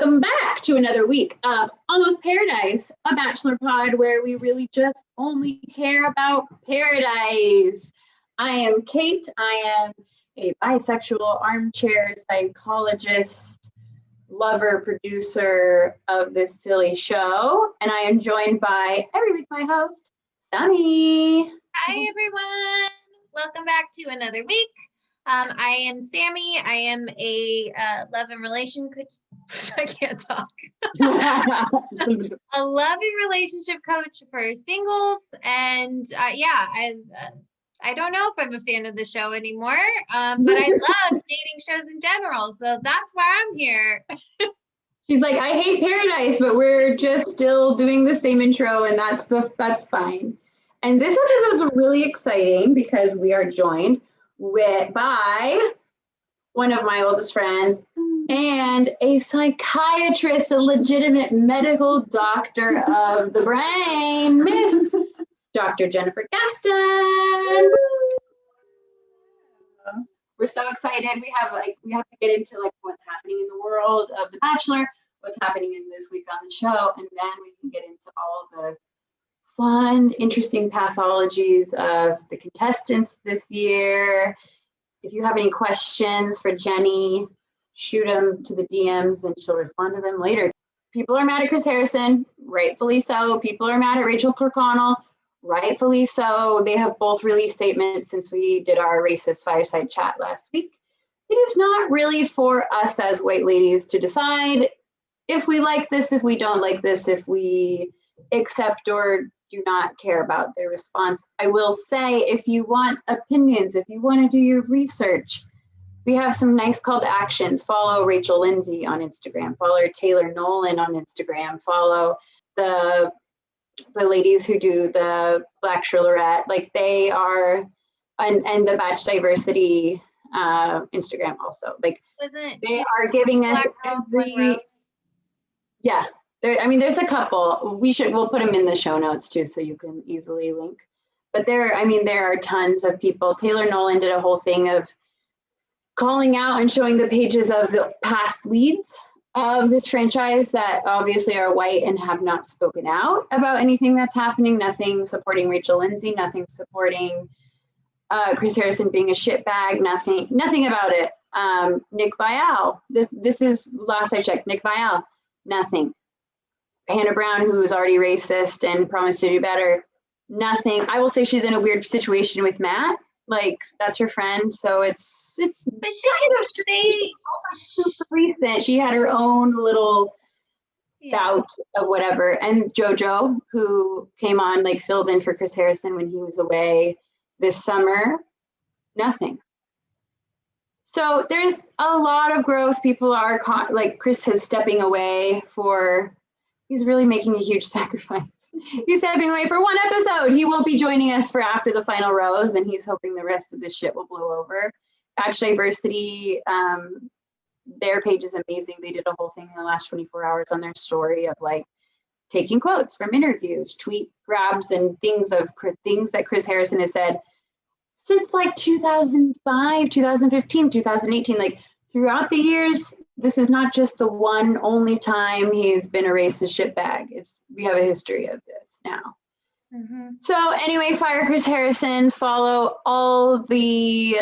welcome back to another week of Almost Paradise, a Bachelor pod where we really just only care about paradise. I am Kate. I am a bisexual armchair psychologist, lover, producer of this silly show, and I am joined by every week my host, Sammie. Hi everyone. Welcome back to another week. I am Sammie. I am a love and relation coach. I can't talk. A love and relationship coach for singles, and I don't know if I'm a fan of the show anymore, but I love dating shows in general, so that's why I'm here. She's like, I hate Paradise, but we're just still doing the same intro, and that's fine. And this episode's really exciting because we are joined by one of my oldest friends and a psychiatrist, a legitimate medical doctor of the brain, Miss Dr. Jennifer Gaston. We're so excited. We have to get into what's happening in the world of The Bachelor, what's happening in this week on the show, and then we can get into all the fun, interesting pathologies of the contestants this year. If you have any questions for Jenny, shoot them to the DMs and she'll respond to them later. People are mad at Chris Harrison, rightfully so. People are mad at Rachel Kirkconnell, rightfully so. They have both released statements since we did our racist fireside chat last week. It is not really for us as white ladies to decide if we like this, if we don't like this, if we accept or do not care about their response. I will say, if you want opinions, if you want to do your research, we have some nice call to actions. Follow Rachel Lindsay on Instagram. Follow Taylor Nolan on Instagram. Follow the ladies who do the Black Shrillerette. They are, and the Batch Diversity Instagram also. They are giving us every. Yeah. There's a couple. We'll put them in the show notes too, so you can easily link. But there are tons of people. Taylor Nolan did a whole thing of calling out and showing the pages of the past leads of this franchise that obviously are white and have not spoken out about anything that's happening. Nothing supporting Rachel Lindsay. Nothing supporting Chris Harrison being a shitbag. Nothing about it. Nick Viall. This is last I checked. Nick Viall. Nothing. Hannah Brown, who is already racist and promised to do better, nothing. I will say she's in a weird situation with Matt. That's her friend, so it's. But she super recent. She had her own little bout of whatever. And JoJo, who came on, filled in for Chris Harrison when he was away this summer, nothing. So there's a lot of growth. People are Chris is stepping away for. He's really making a huge sacrifice. He's stepping away for one episode. He won't be joining us for after the final rose, and he's hoping the rest of this shit will blow over. Batch Diversity, their page is amazing. They did a whole thing in the last 24 hours on their story of taking quotes from interviews, tweet grabs, and things that Chris Harrison has said since 2005, 2015, 2018, throughout the years. This is not just the one only time he's been a racist shitbag. We have a history of this now. Mm-hmm. So anyway, fire Chris Harrison. Follow all the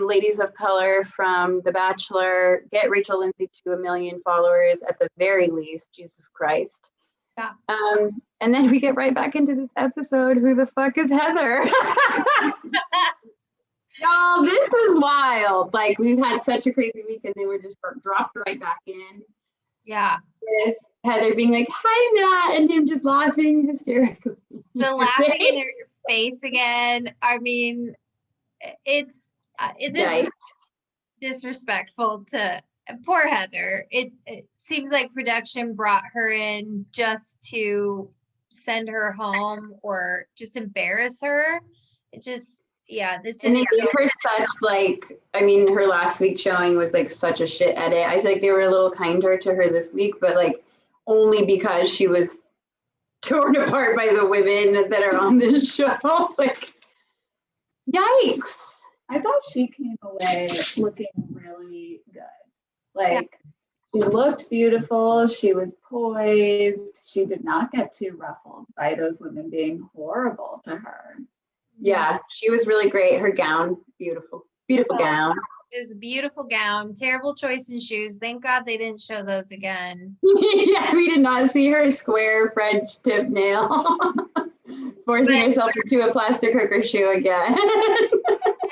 ladies of color from The Bachelor. Get Rachel Lindsay to 1 million followers at the very least. Jesus Christ. Yeah. And then we get right back into this episode. Who the fuck is Heather? Y'all, this is wild. We've had such a crazy week, and they were just dropped right back in. Yeah. With Heather being like, hi, Matt, and him just laughing hysterically. The laughing in your face again. It's disrespectful to poor Heather. It seems like production brought her in just to send her home or just embarrass her. It just... Yeah, and they gave her such her last week showing was such a shit edit. I feel like they were a little kinder to her this week, but only because she was torn apart by the women that are on this show. Yikes! I thought she came away looking really good. She looked beautiful. She was poised. She did not get too ruffled by those women being horrible to her. Yeah, she was really great. Her gown, beautiful, beautiful gown. It was a beautiful gown. Terrible choice in shoes. Thank God they didn't show those again. Yeah, we did not see her square French tip nail. Forcing herself into a plastic hooker shoe again.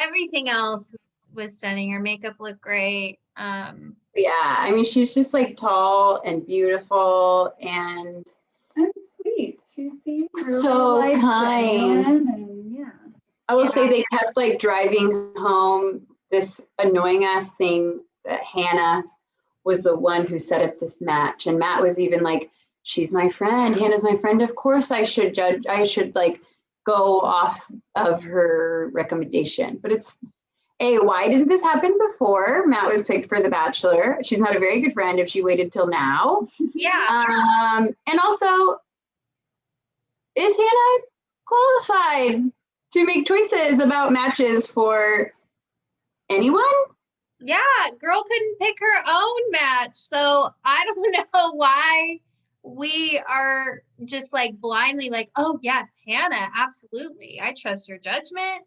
Everything else was stunning. Her makeup looked great. Yeah, I mean, she's just like tall and beautiful and sweet. She seemed really, so like, kind. And, yeah. I will say they kept like driving home this annoying ass thing that Hannah was the one who set up this match. And Matt was even like, she's my friend. Hannah's my friend. Of course I should judge. I should like go off of her recommendation. But it's, why didn't this happen before Matt was picked for The Bachelor? She's not a very good friend if she waited till now. Yeah. And also, is Hannah qualified to make choices about matches for anyone? Yeah, girl couldn't pick her own match. So I don't know why we are just like blindly like, oh yes, Hannah, absolutely. I trust your judgment.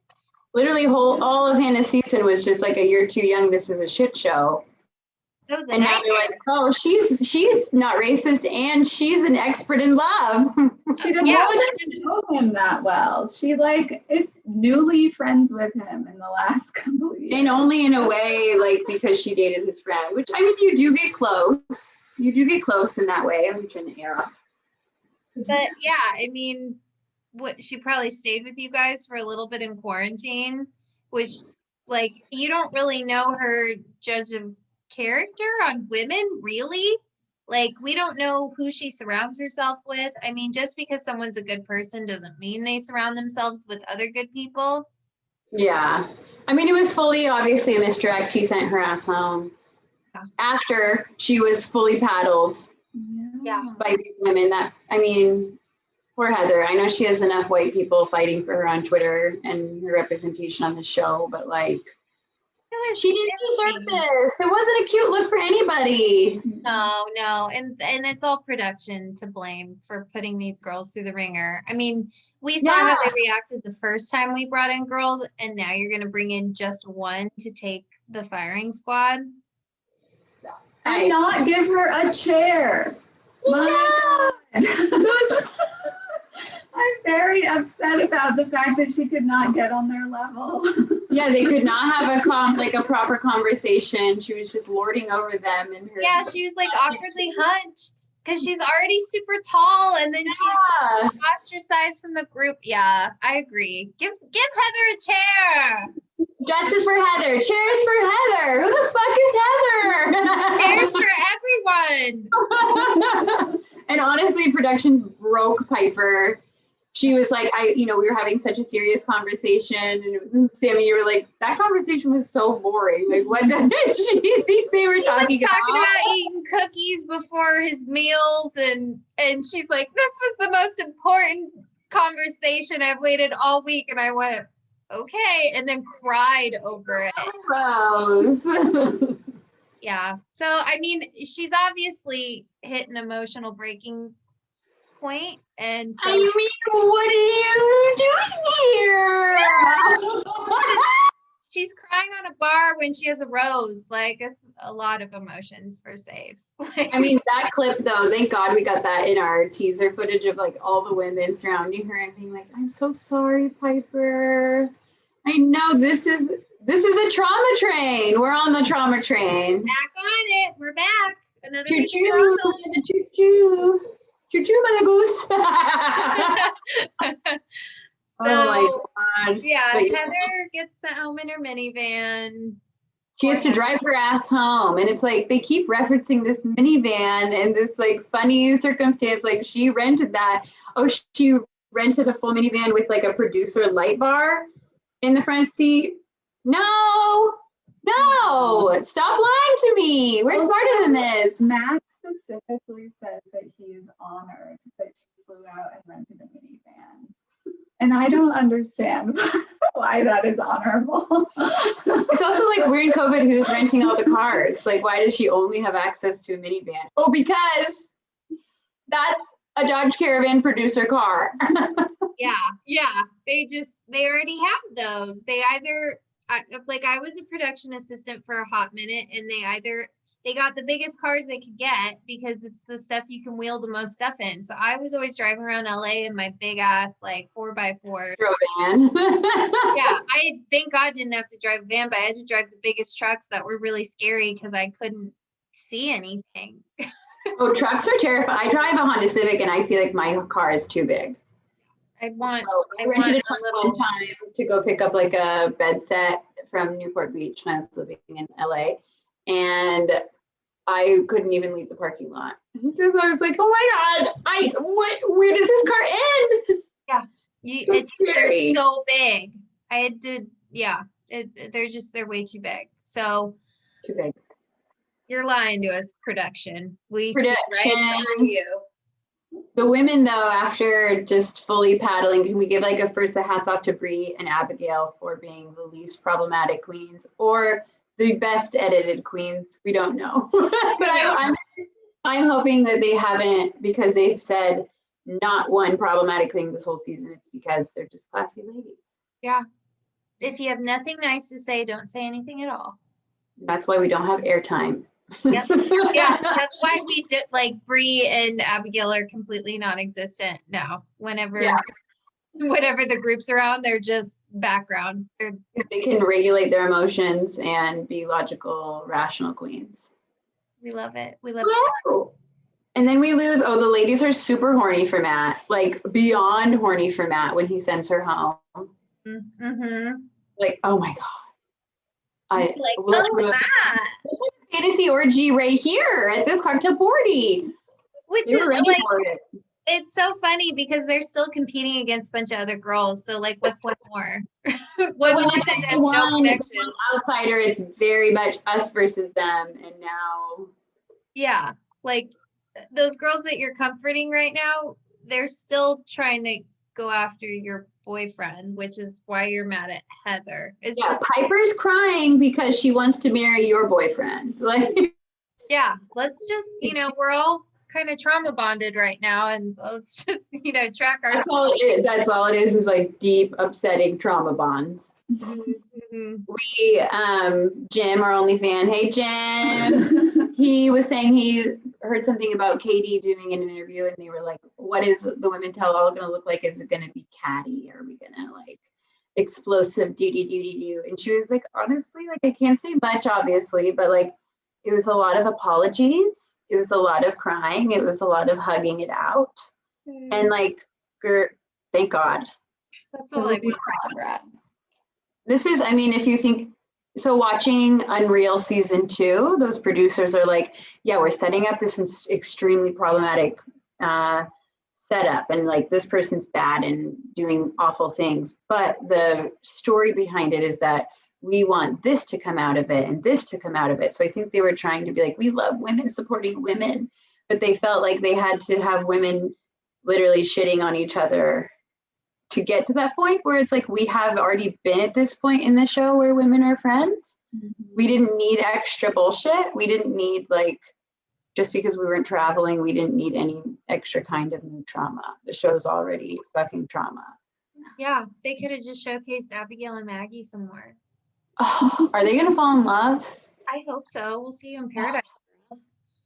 Literally all of Hannah season was just like a you're too young, this is a shit show. And now they're like, oh, she's not racist and she's an expert in love. She didn't know him that well. She like is newly friends with him in the last couple of years. And only in a way, like because she dated his friend, which I mean, you do get close. You do get close in that way. I'm trying to air off. But yeah, I mean, she probably stayed with you guys for a little bit in quarantine, which like you don't really know her judge of character on women, really. Like we don't know who she surrounds herself with. I mean, just because someone's a good person doesn't mean they surround themselves with other good people. Yeah. I mean, it was fully obviously a misdirect. He sent her ass home after she was fully paddled by these women that, I mean, poor Heather. I know she has enough white people fighting for her on Twitter and her representation on the show, but like, she didn't deserve this. It wasn't a cute look for anybody. No. And it's all production to blame for putting these girls through the ringer. I mean, we saw how they reacted the first time we brought in girls, and now you're going to bring in just one to take the firing squad. And not give her a chair. My God. I'm very upset about the fact that she could not get on their level. Yeah, they could not have a proper conversation. She was just lording over them and her. Yeah, she was like awkwardly hunched because she's already super tall, and then she's ostracized from the group. Yeah, I agree. Give Heather a chair. Justice for Heather. Cheers for Heather. Who the fuck is Heather? Cheers for everyone. And honestly, production broke Piper. She was like, we were having such a serious conversation, and Sammie, you were like, that conversation was so boring. Like, what did she think they were talking about? He was talking about eating cookies before his meals, and she's like, this was the most important conversation I've waited all week, and I went, okay, and then cried over it. Gross. Yeah. So, I mean, she's obviously hit an emotional breaking point. And so, I mean, what are you doing here? She's crying on a bar when she has a rose. Like, it's a lot of emotions for Save. I mean, that clip, though, thank God we got that in our teaser footage of, like, all the women surrounding her and being like, I'm so sorry, Piper. I know this is a trauma train. We're on the trauma train. Back on it. We're back. Another choo-choo. Choo-choo. Choo-choo, mother goose. So, oh my God. Yeah, Heather gets sent home in her minivan. She has to drive her ass home. And it's like, they keep referencing this minivan and this like funny circumstance. Like she rented that. Oh, she rented a full minivan with like a producer light bar in the front seat. No, stop lying to me. We're smarter than this. Matt specifically said that he is honored that she flew out and rented a minivan. And I don't understand why that is honorable. It's also like we're in COVID, who's renting all the cars? Like, why does she only have access to a minivan? Oh, because that's a Dodge Caravan producer car. Yeah. They already have those. I was a production assistant for a hot minute, and they got the biggest cars they could get because it's the stuff you can wheel the most stuff in. So I was always driving around LA in my big ass, like 4x4. Van. Yeah. I thank God didn't have to drive a van, but I had to drive the biggest trucks that were really scary because I couldn't see anything. Oh, trucks are terrifying. I drive a Honda Civic and I feel like my car is too big. I I rented a truck one time to go pick up like a bed set from Newport Beach when I was living in LA. And I couldn't even leave the parking lot because I was like, oh my God, where does this car end? Yeah. They're so big. I had to, they're way too big. So Too big. you're lying to us, production. We see Production. right through you. The women, though, after just fully paddling, can we give like a hats off to Bree and Abigail for being the least problematic queens or the best edited queens? We don't know. But I'm hoping that they haven't, because they've said not one problematic thing this whole season. It's because they're just classy ladies. Yeah. If you have nothing nice to say, don't say anything at all. That's why we don't have airtime. Yep. Yeah, that's why we did, like, Bree and Abigail are completely non-existent now. Whenever the group's around, they're just background. They can regulate their emotions and be logical, rational queens. We love it. We love it. And then we lose. Oh, the ladies are super horny for Matt, like beyond horny for Matt when he sends her home. Mm-hmm. Like, oh my God. Matt. Fantasy orgy right here at this cocktail party. Which is like, it's so funny because they're still competing against a bunch of other girls. So like, what's one more? One more that has no connection. Outsider, it's very much us versus them. And now. Yeah. Like those girls that you're comforting right now, they're still trying to go after your boyfriend, which is why you're mad at Heather. Piper's crying because she wants to marry your boyfriend. Like, yeah, let's just, we're all kind of trauma bonded right now, and let's just, track our. That's all it is like deep, upsetting trauma bonds. Mm-hmm. We, Jim, our only fan. Hey, Jim. He was saying he heard something about Katie doing an interview, and they were like, what is the women tell all going to look like? Is it going to be catty? Are we going to like explosive do? And she was like, honestly, like, I can't say much, obviously, but like, it was a lot of apologies. It was a lot of crying. It was a lot of hugging it out. And like, thank God. That's all I want. Congrats. This is, if you think, so watching Unreal season 2, those producers are like, yeah, we're setting up this extremely problematic setup, and like this person's bad and doing awful things. But the story behind it is that we want this to come out of it and this to come out of it. So I think they were trying to be like, we love women supporting women, but they felt like they had to have women literally shitting on each other to get to that point where it's like, we have already been at this point in the show where women are friends. Mm-hmm. We didn't need extra bullshit. We didn't need like, just because we weren't traveling, we didn't need any extra kind of new trauma. The show's already fucking trauma. Yeah, they could have just showcased Abigail and Maggie some more. Oh, are they gonna fall in love? I hope so. We'll see you in Paradise.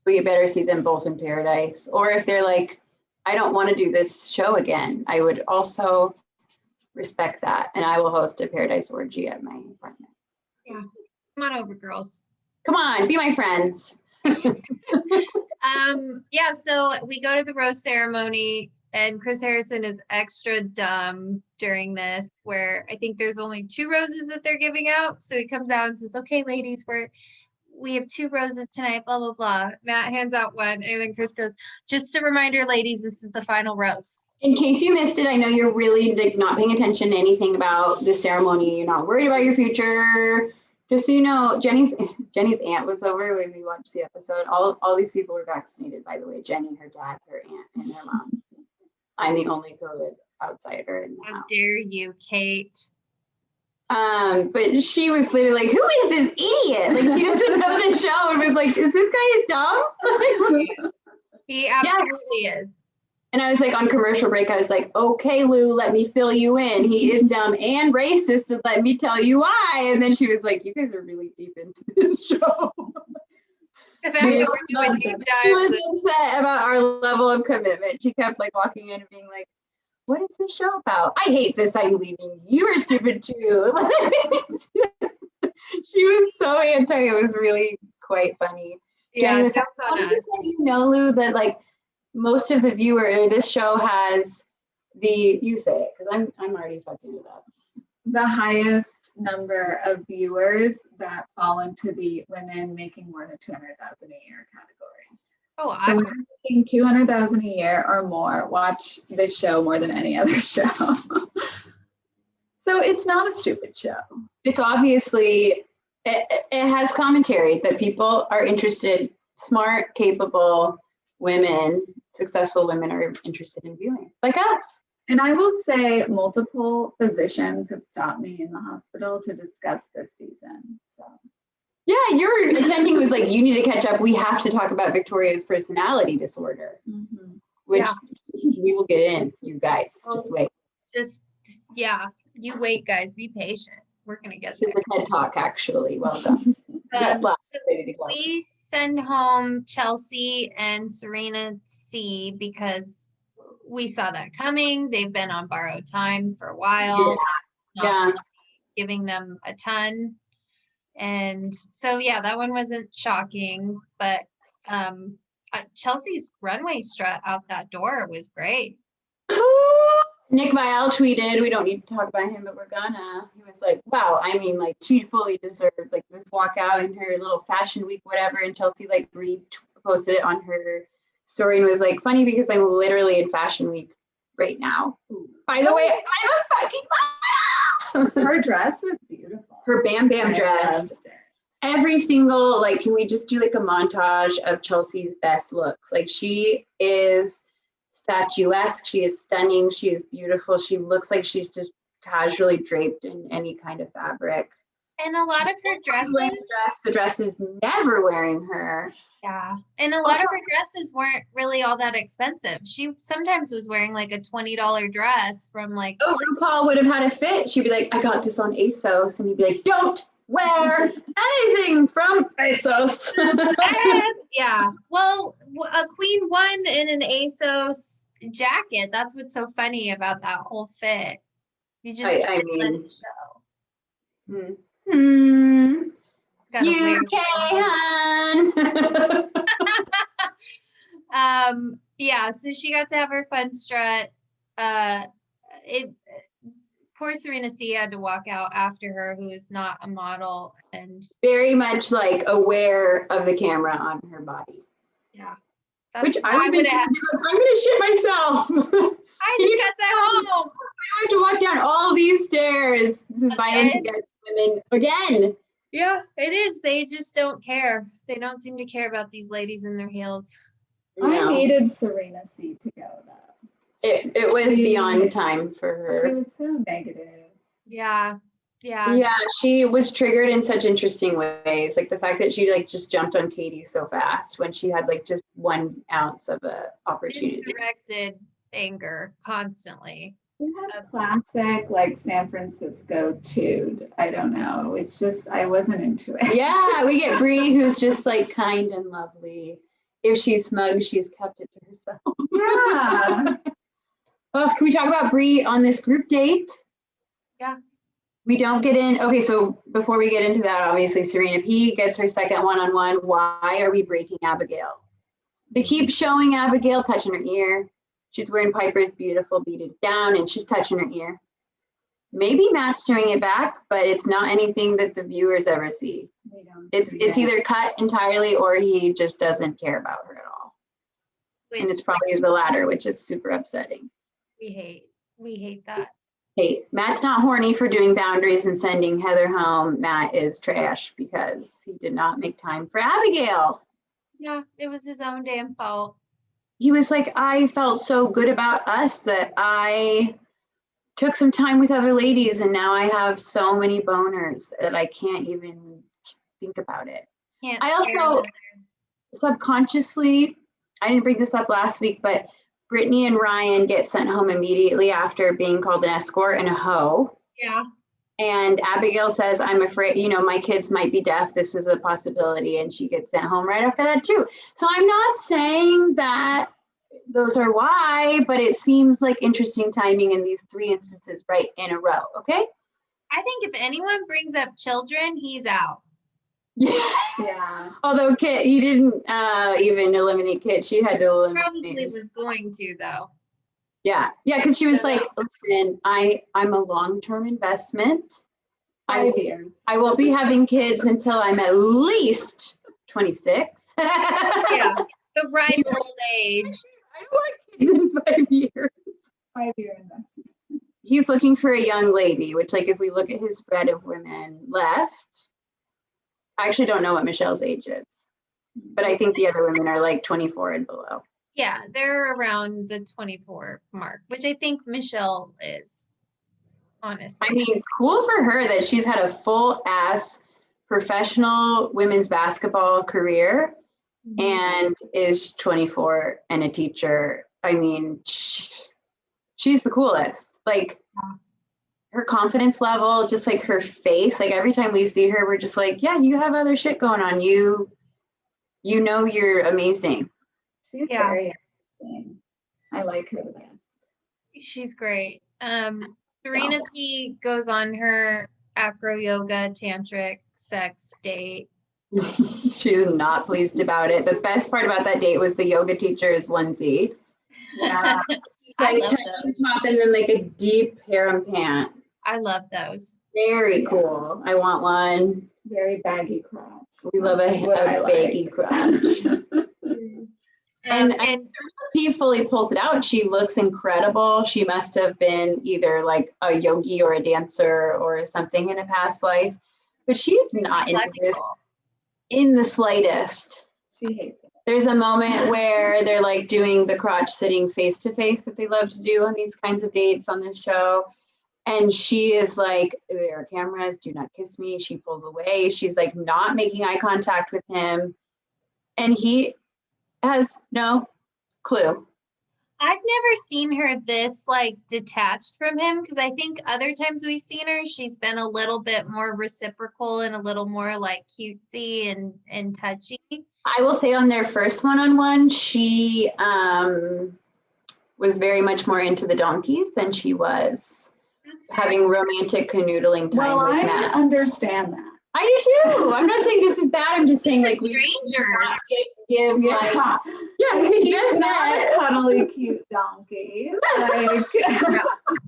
We better see them both in Paradise. Or if they're like, I don't want to do this show again, I would also respect that. And I will host a Paradise orgy at my apartment. Yeah. Come on over, girls. Come on, be my friends. Yeah, so we go to the rose ceremony, and Chris Harrison is extra dumb during this, where I think there's only 2 roses that they're giving out. So he comes out and says, okay, ladies, we have 2 roses tonight, blah, blah, blah. Matt hands out one, and then Chris goes, just a reminder, ladies, this is the final rose. In case you missed it, I know you're really like not paying attention to anything about the ceremony. You're not worried about your future. Just so you know, Jenny's aunt was over when we watched the episode. All these people were vaccinated, by the way. Jenny, her dad, her aunt, and her mom. I'm the only COVID outsider in the house. How dare you, Kate? But she was literally like, who is this idiot? Like, she doesn't know the show and was like, is this guy dumb? He absolutely is. And I was like, on commercial break, I was like, okay, Lou, let me fill you in. He is dumb and racist, and let me tell you why. And then she was like, you guys are really deep into this show. The fact that we're doing deep She was dives. upset about our level of commitment. She kept like walking in and being like, what is this show about? I hate this. I'm leaving. You are stupid too. She was so anti. It was really quite funny. Yeah, Jenny was jokes like, on how us. does you know, Lou, that like most of the this show has you say it, because I'm already fucking it up. The highest number of viewers that fall into the women making more than 200,000 a year category. Oh, So I'm when you're making 200,000 a year or more, watch this show more than any other show. So it's not a stupid show. It's obviously it has commentary that people are interested, smart, capable women, successful women are interested in viewing, like us. And I will say multiple physicians have stopped me in the hospital to discuss this season. So Yeah, your attending was like, you need to catch up. We have to talk about Victoria's personality disorder, which we will get in, you guys. Just wait. You wait, guys. Be patient. We're gonna get This is a TED Talk, actually. Well done. That's So we send home Chelsea and Serena C because we saw that coming. They've been on borrowed time for a while. Yeah. Not giving them a ton. And so, yeah, that one wasn't shocking, but Chelsea's runway strut out that door was great. Nick Vial tweeted, we don't need to talk about him, but we're gonna. He was like, wow, I mean, like, she fully deserved like this walkout in her little fashion week, whatever. And Chelsea like posted it on her story and was like, funny because I'm literally in fashion week right now. By the way, I'm a fucking model. her dress was beautiful. Her Bam Bam dress. Every single, like, can we just do like a montage of Chelsea's best looks? Like, she is statuesque, she is stunning, she is beautiful, she looks like she's just casually draped in any kind of fabric. And a lot of her dresses, the dress is never wearing her. Yeah, and a lot of her dresses weren't really all that expensive. She sometimes was wearing like a $20 dress from like. Oh, RuPaul would have had a fit. She'd be like, I got this on ASOS, and he'd be like, don't wear anything from ASOS. Yeah, well, a queen won in an ASOS jacket. That's what's so funny about that whole fit. You just I let mean, it show. UK hun. Yeah, so she got to have her fun strut. Poor Serena C had to walk out after her, who is not a model and very much like aware of the camera on her body. Yeah. Which I would have. I'm gonna shit myself. I just got that home. I have to walk down all these stairs. This is violence against women again. Yeah, it is. They just don't care. They don't seem to care about these ladies in their heels. No. I needed Serena C to go though. It was beyond time for her. She was so negative. Yeah. Yeah, she was triggered in such interesting ways. Like the fact that she like just jumped on Katie so fast when she had like just 1 ounce of a opportunity. Misdirected anger constantly. We had classic like San Francisco tude. I don't know. It's just I wasn't into it. Yeah, we get Brie, who's just like kind and lovely. If she's smug, she's kept it to herself. Yeah. Oh, can we talk about Brie on this group date? Yeah. We don't get in. Okay, so before we get into that, obviously Serena P gets her second one-on-one. Why are we breaking Abigail? They keep showing Abigail touching her ear. She's wearing Piper's beautiful beaded gown and she's touching her ear. Maybe Matt's doing it back, but it's not anything that the viewers ever see. It's either cut entirely or he just doesn't care about her at all. And it's probably the latter, which is super upsetting. We hate that. Hey, Matt's not horny for doing boundaries and sending Heather home. Matt is trash because he did not make time for Abigail. Yeah, it was his own damn fault. He was like, I felt so good about us that I took some time with other ladies and now I have so many boners that I can't even think about it. Can't I spare also another. subconsciously, I didn't bring this up last week, but Brittany and Ryan get sent home immediately after being called an escort and a hoe. Yeah. And Abigail says, I'm afraid, you know, my kids might be deaf. This is a possibility. And she gets sent home right after that too. So I'm not saying that those are why, but it seems like interesting timing in these 3 instances right in a row. Okay. I think if anyone brings up children, he's out. Yeah. Although Kit, he didn't even eliminate Kit. She had to eliminate. Probably was going to though. Yeah. Yeah. Cause she was like, listen, I'm a long-term investment. 5 years. I won't be having kids until I'm at least 26. Yeah. The ripe old age. I don't want kids in 5 years. 5-year investment. He's looking for a young lady, which like if we look at his spread of women left, I actually don't know what Michelle's age is, but I think the other women are like 24 and below. Yeah, they're around the 24 mark, which I think Michelle is, honestly. I mean, cool for her that she's had a full ass professional women's basketball career and is 24 and a teacher. I mean, she's the coolest. Like her confidence level, just like her face, like every time we see her, we're just like, yeah, you have other shit going on. You know, you're amazing. She's very interesting. I like her the best. She's great. Serena P goes on her acro yoga tantric sex date. She's not pleased about it. The best part about that date was the yoga teacher's onesie. Yeah. I Like love tank those. top and then like a deep harem pant. I love those. Very cool. I want one. Very baggy crotch. We love a baggy crotch. And he fully pulls it out. She looks incredible. She must have been either like a yogi or a dancer or something in a past life, but she's not into this in the slightest. She hates it. There's a moment where they're like doing the crotch sitting face to face that they love to do on these kinds of dates on this show. And she is like, there are cameras, do not kiss me. She pulls away. She's like not making eye contact with him. And he has no clue. I've never seen her this like detached from him, because I think other times we've seen her, she's been a little bit more reciprocal and a little more like cutesy and touchy. I will say on their first one-on-one, she was very much more into the donkeys than she was having romantic canoodling time Well, with I Matt. understand that. I do too. I'm not saying this is bad. I'm just saying like we Stranger. give like he just Not met. a cuddly cute donkey. Like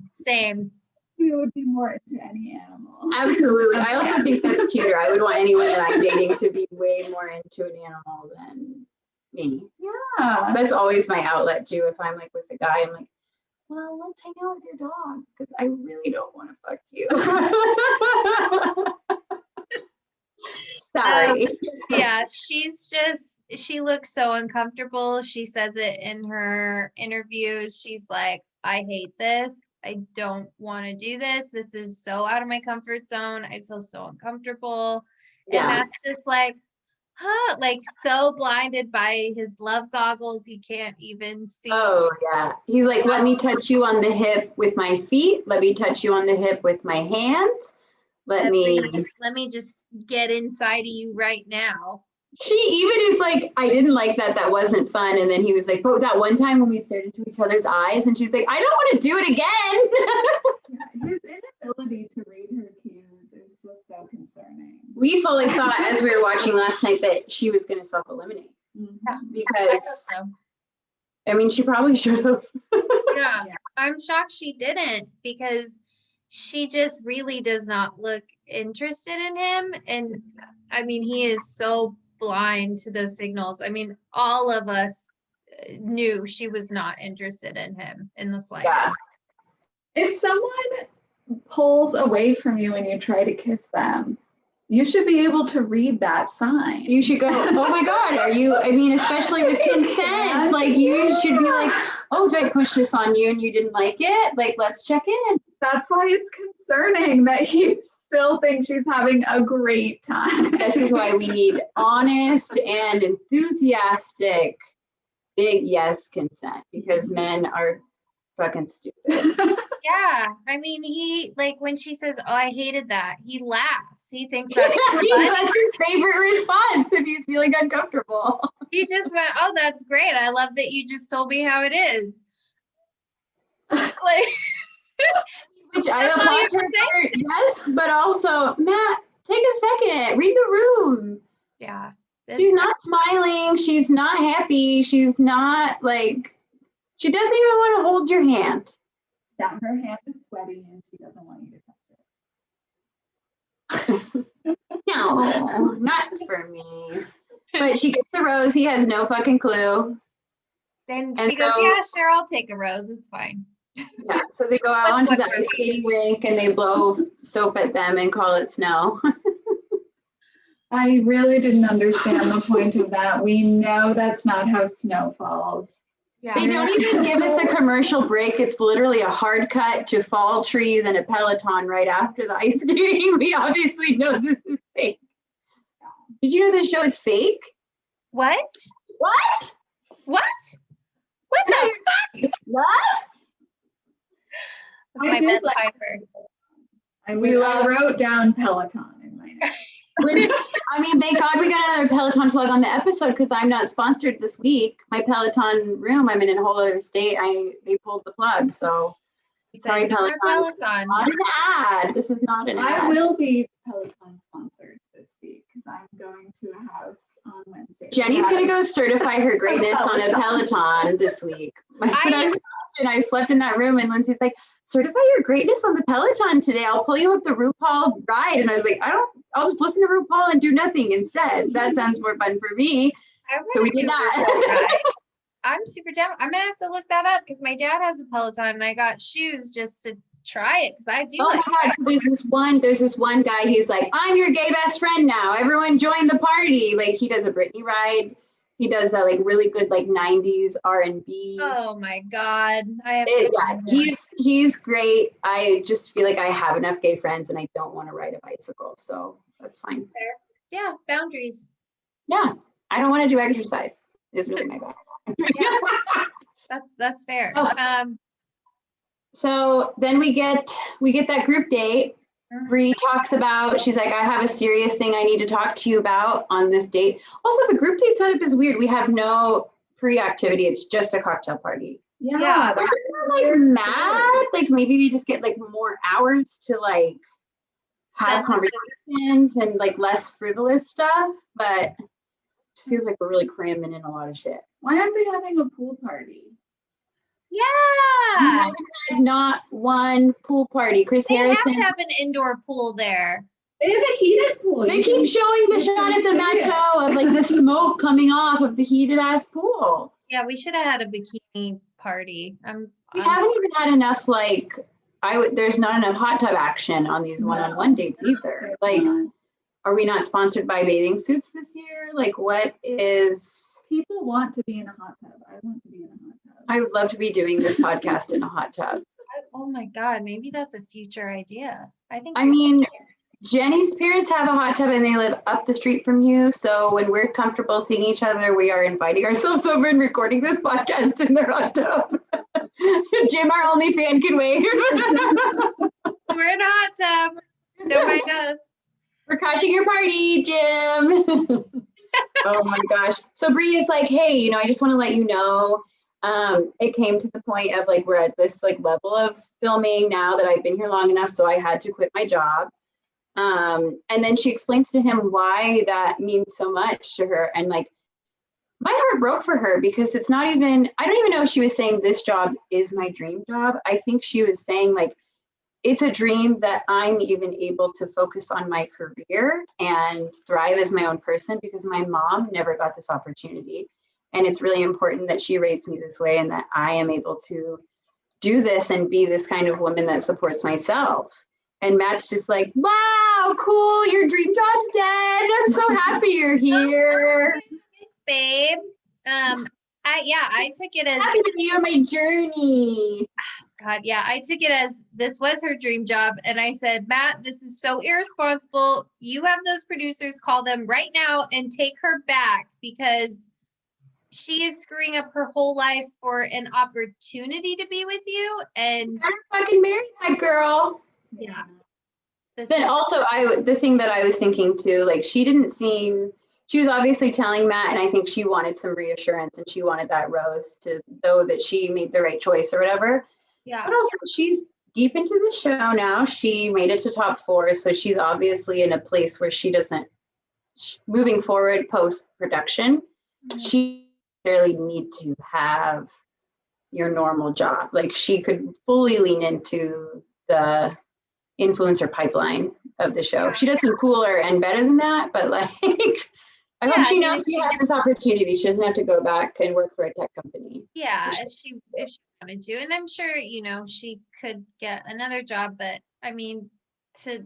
Same. she would be more into any animal. Absolutely. I also think that's cuter. I would want anyone that I'm dating to be way more into an animal than me. Yeah. That's always my outlet too. If I'm like with a guy, I'm like, well, let's hang out with your dog because I really don't want to fuck you. Sorry. Yeah, she looks so uncomfortable. She says it in her interviews. She's like, I hate this. I don't want to do this. This is so out of my comfort zone. I feel so uncomfortable. Yeah. And Matt's just like, like so blinded by his love goggles, he can't even see. Oh yeah. He's like, let me touch you on the hip with my feet. Let me touch you on the hip with my hands. Let me just get inside of you right now. She even is like, I didn't like that. That wasn't fun. And then he was like, but that one time when we stared into each other's eyes, and she's like, I don't want to do it again. Yeah, his inability to read her cues is just so concerning. We fully thought as we were watching last night that she was going to self-eliminate because, I mean, she probably should have. Yeah, I'm shocked she didn't, because she just really does not look interested in him. And I mean, he is so blind to those signals. I mean, all of us knew she was not interested in him in the slightest. Yeah. If someone pulls away from you and you try to kiss them, you should be able to read that sign. You should go, oh my God, are you, I mean, especially with consent, like you should be like, oh, did I push this on you and you didn't like it? Like, let's check in. That's why it's concerning that he still thinks she's having a great time. This is why we need honest and enthusiastic big yes consent, because men are fucking stupid. Yeah, I mean, he like when she says, "Oh, I hated that," he laughs. He thinks that's funny. That's his favorite response if he's feeling uncomfortable. He just went, "Oh, that's great. I love that you just told me how it is." Like, Which I That's all you applaud have her to say? for, yes, but also, Matt, take a second, read the room. yeah, She's not smiling. She's not happy. She's not like, she doesn't even want to hold your hand. Yeah, her hand is sweaty and she doesn't want you to touch it. No, not for me. But she gets the rose. He has no fucking clue. Then And she goes, so- "Yeah, sure, I'll take a rose. It's fine." Yeah, so they go out What's onto the left for ice me? skating rink and they blow soap at them and call it snow. I really didn't understand the point of that. We know that's not how snow falls. Yeah, They don't even give us a commercial break. It's literally a hard cut to fall trees and a Peloton right after the ice skating. We obviously know this is fake. Did you know this show is fake? what? What? What? What the? What? That's I my did best like- Piper. I We love- wrote down Peloton in my notes. Which, I mean, thank God we got another Peloton plug on the episode because I'm not sponsored this week. My Peloton room, I'm in a whole other state. They pulled the plug, so sorry, Mr. Peloton. Peloton. not an ad. This is not an ad. I will be Peloton sponsored this week because I'm going to a house on Wednesday. Jenny's Yeah. gonna go certify her greatness on a Peloton this week. When I was and I slept in that room, and Lindsay's like, "Certify your greatness on the Peloton today. I'll pull you up the RuPaul ride." And I was like, I'll just listen to RuPaul and do nothing instead. That sounds more fun for me. I So we wanna did do a that. RuPaul ride. I'm super down. I'm gonna have to look that up because my dad has a Peloton and I got shoes just to try it because I do Oh like my God! So there's this one guy. He's like, "I'm your gay best friend now. Everyone join the party!" Like he does a Britney ride. He does a like really good like '90s R&B. Oh my God. I have to Yeah, find one. he's great. I just feel like I have enough gay friends, and I don't want to ride a bicycle, so that's fine. Yeah, boundaries. Yeah, I don't want to do exercise. Is really my bad. That's fair. Oh. So then we get that group date. Bree talks about, she's like, "I have a serious thing I need to talk to you about on this date." Also, the group date setup is weird. We have no pre-activity. It's just a cocktail party. Yeah. that's I'm like mad. Like maybe they just get like more hours to like have conversations and like less frivolous stuff, but it just feels like we're really cramming in a lot of shit. Why aren't they having a pool party? We Yeah. haven't had not one pool party. Chris They have Harrison. to have an indoor pool there. They have a heated pool. They You keep can- showing the you shot can at the see it. Matteau of like the smoke coming off of the heated ass pool. Yeah, we should have had a bikini party. We haven't even had enough like there's not enough hot tub action on these one-on-one dates either. Like, are we not sponsored by bathing suits this year? Like, what is? People want to be in a hot tub. I want to be in a hot tub. I would love to be doing this podcast in a hot tub. Oh my God, maybe that's a future idea. I think. I you're mean, genius. Jenny's parents have a hot tub and they live up the street from you. So when we're comfortable seeing each other, we are inviting ourselves over and recording this podcast in their hot tub. Jim, our only fan, can wait. We're in a hot tub. Don't mind us. We're crashing your party, Jim. Oh my gosh. So Bree is like, "Hey, I just want to let you know, it came to the point of like, we're at this like level of filming now that I've been here long enough. So I had to quit my job." And then she explains to him why that means so much to her. And like, my heart broke for her because it's not even, I don't even know if she was saying this job is my dream job. I think she was saying like, it's a dream that I'm even able to focus on my career and thrive as my own person because my mom never got this opportunity. And it's really important that she raised me this way and that I am able to do this and be this kind of woman that supports myself. And Matt's just like, "Wow, cool, your dream job's dead. I'm so happy you're here. Thanks, babe. I took it as Happy to be on my journey." God, yeah, I took it as this was her dream job. And I said, Matt, this is so irresponsible. You have those producers, call them right now and take her back, because she is screwing up her whole life for an opportunity to be with you. And Better fucking marry that girl. yeah. Then also, the thing that I was thinking too, like she was obviously telling Matt, and I think she wanted some reassurance, and she wanted that rose to know that she made the right choice or whatever. Yeah. But also, she's deep into the show now. She made it to top 4, so she's obviously in a place where she doesn't, moving forward post-production, she really need to have your normal job. Like she could fully lean into the influencer pipeline of the show. She does some cooler and better than that, but like I hope she knows she has this opportunity. She doesn't have to go back and work for a tech company. Yeah, if she wanted to. And I'm sure, she could get another job, but I mean, to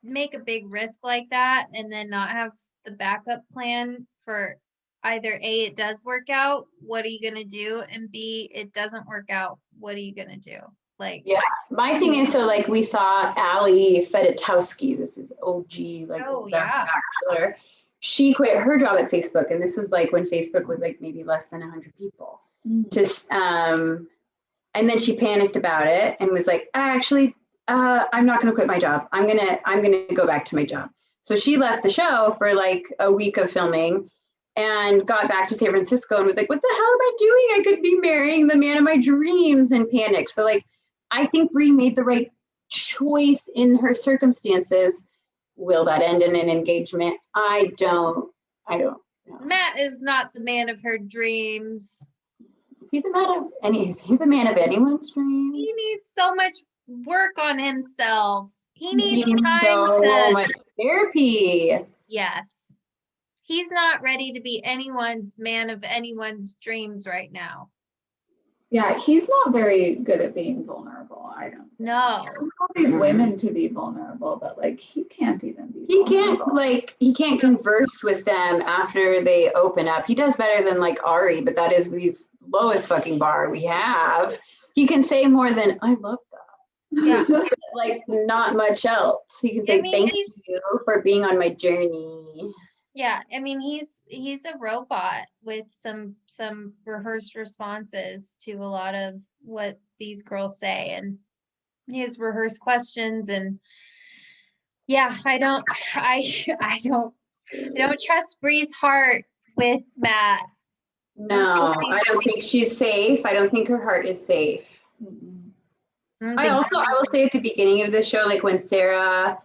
make a big risk like that and then not have the backup plan for either A, it does work out, what are you gonna do? And B, it doesn't work out, what are you gonna do? Like, yeah, my thing is, so like we saw Ali Fedotowsky, this is OG, like Bachelor. She quit her job at Facebook, and this was like when Facebook was like maybe less than 100 people. Just and then she panicked about it and was like, actually, I'm not going to quit my job. I'm gonna go back to my job. So she left the show for like a week of filming and got back to San Francisco and was like, what the hell am I doing? I could be marrying the man of my dreams, and panicked. So like, I think Brie made the right choice in her circumstances. Will that end in an engagement? I don't know. Matt is not the man of her dreams. Is he the man of anyone's dreams? He needs so much work on himself. He needs time so much therapy. Yes. He's not ready to be anyone's man of anyone's dreams right now. Yeah, he's not very good at being vulnerable. I don't. No. I want these women to be vulnerable, but like he can't even be. He can't converse with them after they open up. He does better than like Ari, but that is the lowest fucking bar we have. He can say more than "I love that." Yeah. Like not much else. He can say thank you for being on my journey. Yeah, I mean he's a robot with some rehearsed responses to a lot of what these girls say, and he has rehearsed questions, and yeah, I don't trust Brie's heart with Matt. No, I don't think she's safe. I don't think her heart is safe. I will say at the beginning of the show, like when Sarah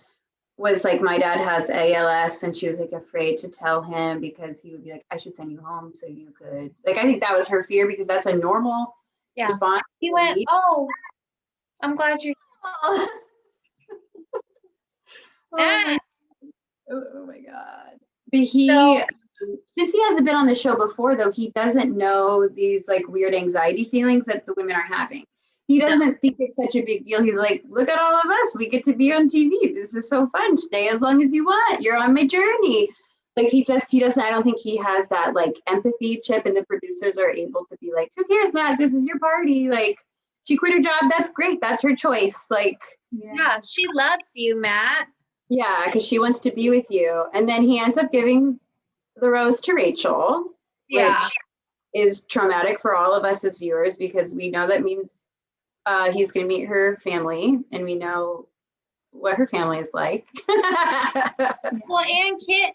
was like, my dad has ALS, and she was like afraid to tell him because he would be like, I should send you home so you could, like, I think that was her fear because that's a normal response. He went, oh, I'm glad you're Matt. Oh my God. But since he hasn't been on the show before though, he doesn't know these like weird anxiety feelings that the women are having. He doesn't think it's such a big deal. He's like, look at all of us. We get to be on TV. This is so fun. Stay as long as you want. You're on my journey. Like he doesn't, I don't think he has that like empathy chip, and the producers are able to be like, who cares, Matt? This is your party. Like she quit her job. That's great. That's her choice. Like, yeah, she loves you, Matt. Yeah, because she wants to be with you. And then he ends up giving the rose to Rachel, which is traumatic for all of us as viewers, because we know that means he's going to meet her family, and we know what her family is like. Well, and Kit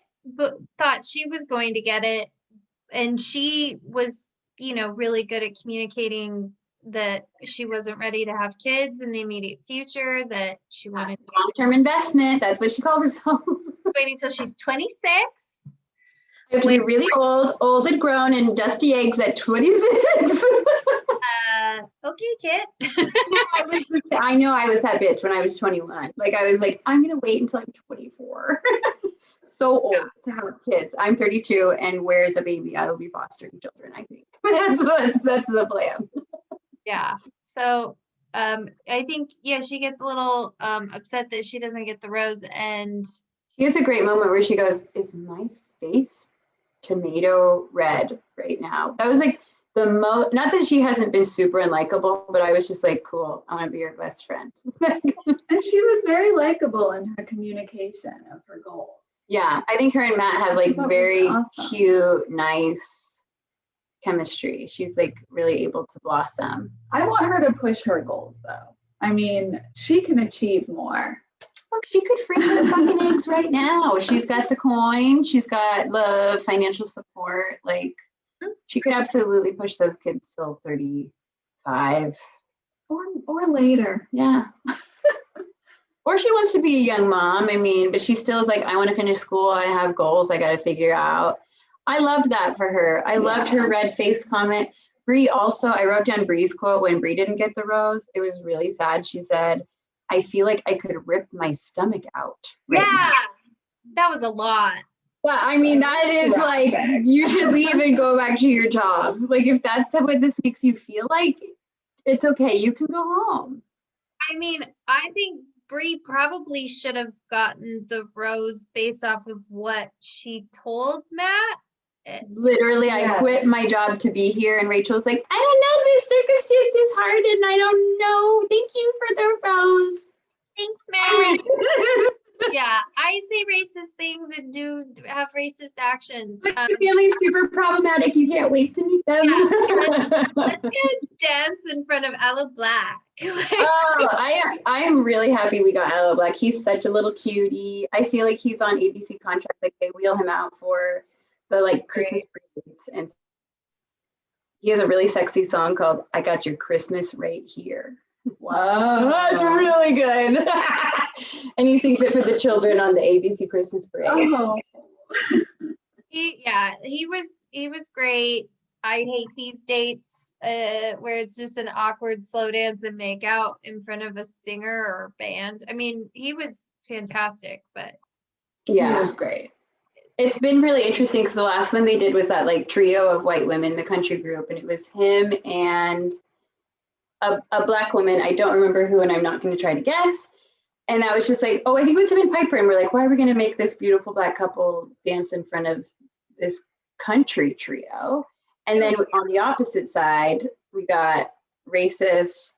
thought she was going to get it, and she was, really good at communicating that she wasn't ready to have kids in the immediate future, that she wanted long-term investment. That's what she called herself. Waiting until she's 26. I have to be really old and grown and dusty eggs at 26. Okay, Kit. I know I was that bitch when I was 21. Like I was like, I'm gonna wait until I'm 24. So old to have kids. I'm 32, and where's a baby? I will be fostering children. I think that's the plan. Yeah. So I think she gets a little upset that she doesn't get the rose, and she has a great moment where she goes, "Is my face tomato red right now?" That was like not that she hasn't been super unlikable, but I was just like, cool, I want to be your best friend. And she was very likable in her communication of her goals. Yeah, I think her and Matt have like That was very awesome. cute, nice chemistry. She's like really able to blossom. I want her to push her goals though. I mean, she can achieve more. Look, she could freeze her fucking eggs right now. She's got the coin. She's got the financial support. Like, she could absolutely push those kids till 35. Or later. Yeah. Or she wants to be a young mom. I mean, but she still is like, I want to finish school. I have goals I got to figure out. I loved that for her. I loved her red face comment. Bree also, I wrote down Bree's quote when Bree didn't get the rose. It was really sad. She said, I feel like I could rip my stomach out. Yeah, that was a lot. Yeah, I mean, that is like, you should leave and go back to your job. Like, if that's what this makes you feel like, it's okay. You can go home. I mean, I think Bree probably should have gotten the rose based off of what she told Matt. Literally, I quit my job to be here, and Rachel's like, I don't know, this circumstance is hard, and I don't know. Thank you for the rose. Thanks, Matt. Yeah, I say racist things and do have racist actions. Your family's super problematic. You can't wait to meet them. Yeah, let's go dance in front of Aloe Black. I am really happy we got Aloe Black. He's such a little cutie. I feel like he's on ABC contract. Like, they wheel him out for the like Christmas parades, and he has a really sexy song called "I Got Your Christmas Right Here." Wow, that's really good. And he sings it for the children on the ABC Christmas parade. Oh. He was great. I hate these dates where it's just an awkward slow dance and make out in front of a singer or band. I mean, he was fantastic, but yeah, it was great. It's been really interesting because the last one they did was that like trio of white women, the country group, and it was him and a black woman. I don't remember who, and I'm not going to try to guess. And that was just like, oh, I think it was him and Piper, and we're like, why are we going to make this beautiful black couple dance in front of this country trio? And then on the opposite side, we got racist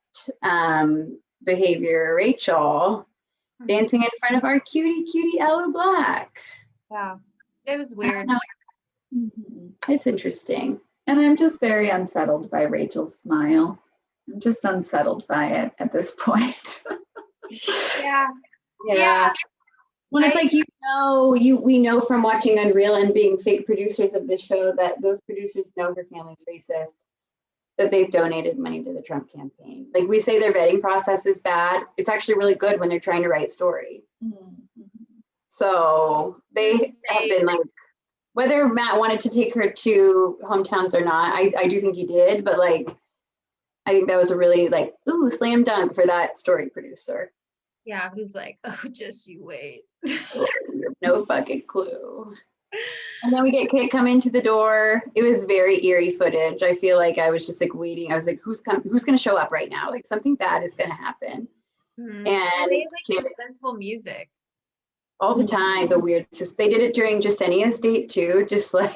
behavior Rachel dancing in front of our cutie Aloe Black. Wow, it was weird. It's interesting. And I'm just very unsettled by Rachel's smile. I'm just unsettled by it at this point. Yeah. When it's like, we know from watching Unreal and being fake producers of this show that those producers know her family's racist, that they've donated money to the Trump campaign. Like, we say their vetting process is bad. It's actually really good when they're trying to write story. Mm-hmm. So they have been like, whether Matt wanted to take her to hometowns or not, I do think he did, but like, I think that was a really like, ooh, slam dunk for that story producer. Yeah, who's like, oh, just you wait. You have no fucking clue. And then we get Kit come into the door. It was very eerie footage. I feel like I was just like waiting. I was like, who's going to show up right now? Like, something bad is going to happen. Mm-hmm. And they like suspenseful music all the time. The weird. They did it during Jasenia's date too. Just like,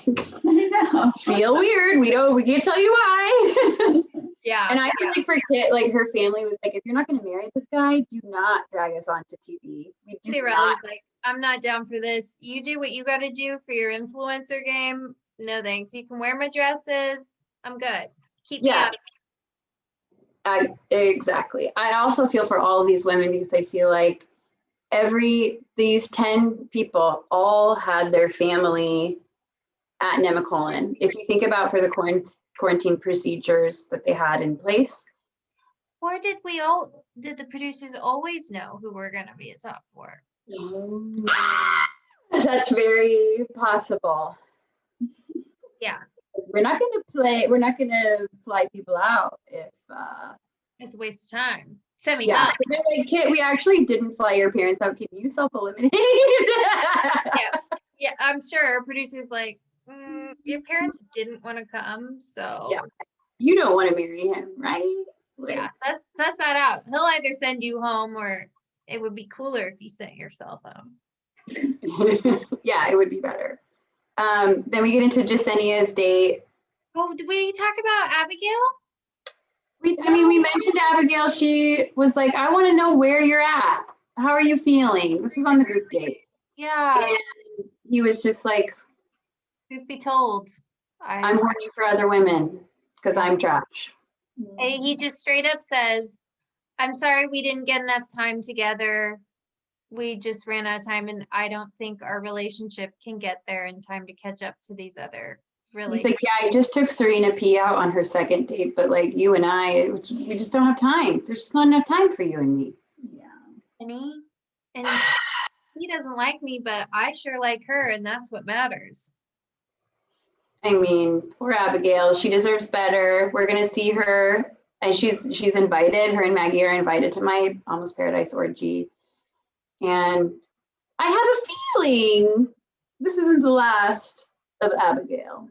feel weird. We can't tell you why. Yeah. And I feel like for Kit, like her family was like, if you're not going to marry this guy, do not drag us onto TV. They were always like, I'm not down for this. You do what you got to do for your influencer game. No thanks. You can wear my dresses. I'm good. Keep me out. Exactly. I also feel for all of these women because I feel like these 10 people all had their family at Nemacolin. If you think about for the quarantine procedures that they had in place. Or did the producers always know who were going to be a top 4? That's very possible. Yeah. We're not going to fly people out if it's a waste of time. Sammie, yeah. So they're like, Kit, we actually didn't fly your parents out. Can you self-eliminate? Yeah, I'm sure producers like, your parents didn't want to come, so yeah, you don't want to marry him, right? Like, yeah, suss that out. He'll either send you home, or it would be cooler if you sent yourself home. Yeah, it would be better. Then we get into Jasenia's date. Oh, did we talk about Abigail? We mentioned Abigail. She was like, I want to know where you're at. How are you feeling? This was on the group date. Yeah. And he was just like, Truth be told, I'm horny for other women because I'm trash. he just straight up says, I'm sorry we didn't get enough time together. We just ran out of time, and I don't think our relationship can get there in time to catch up to these other really. He's like, yeah, I just took Serena P out on her second date, but like you and I, we just don't have time. There's just not enough time for you and me. Yeah. And he doesn't like me, but I sure like her, and that's what matters. I mean, poor Abigail. She deserves better. We're gonna see her, and she's invited. Her and Maggie are invited to my Almost Paradise orgy, and I have a feeling this isn't the last of Abigail.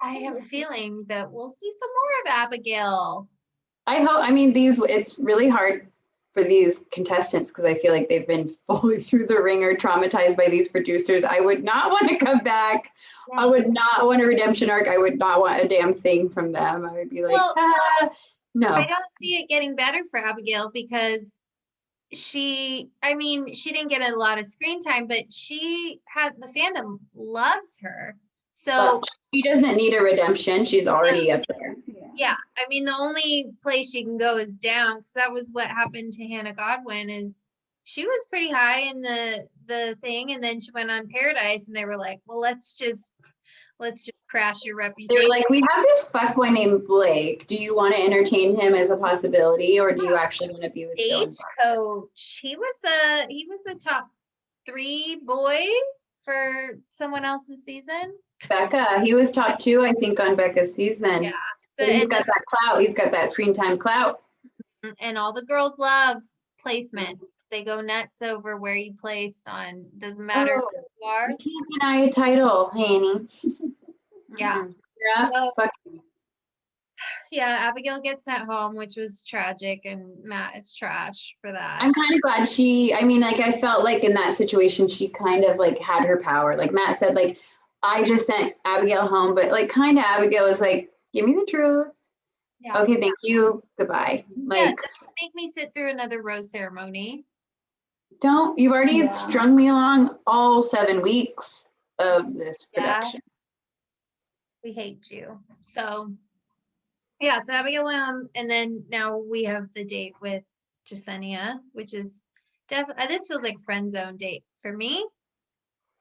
I have a feeling that we'll see some more of Abigail. I hope. I mean, it's really hard for these contestants because I feel like they've been fully through the ringer, traumatized by these producers. I would not want to come back. I would not want a redemption arc. I would not want a damn thing from them. I would be like, no. I don't see it getting better for Abigail because she didn't get a lot of screen time, but the fandom loves her. So she doesn't need a redemption. She's already up there. Yeah. I mean, the only place she can go is down, because that was what happened to Hannah Godwin. Is she was pretty high in the thing, and then she went on Paradise, and they were like, well, let's just crash your reputation. They're like, we have this fuckboy named Blake. Do you want to entertain him as a possibility, or do you actually want to be with Coach? He was the top 3 boy for someone else's season. Becca, he was top 2, I think, on Becca's season. Yeah. So he's got that clout. He's got that screen time clout. And all the girls love placement. They go nuts over where you placed on. Doesn't matter who you are. You can't deny a title, Hanny. Yeah. Yeah. So, yeah, Abigail gets sent home, which was tragic, and Matt is trash for that. I'm kind of glad I felt like in that situation, she kind of like had her power. Like Matt said, like, I just sent Abigail home, but like kind of Abigail was like, give me the truth. Yeah. Okay, thank you. Goodbye. Like, don't make me sit through another rose ceremony. You've already strung me along all 7 weeks of this production. Yes. We hate you. So yeah, so Abigail went home, and then now we have the date with Jasenia, which is definitely, this feels like friend zone date for me.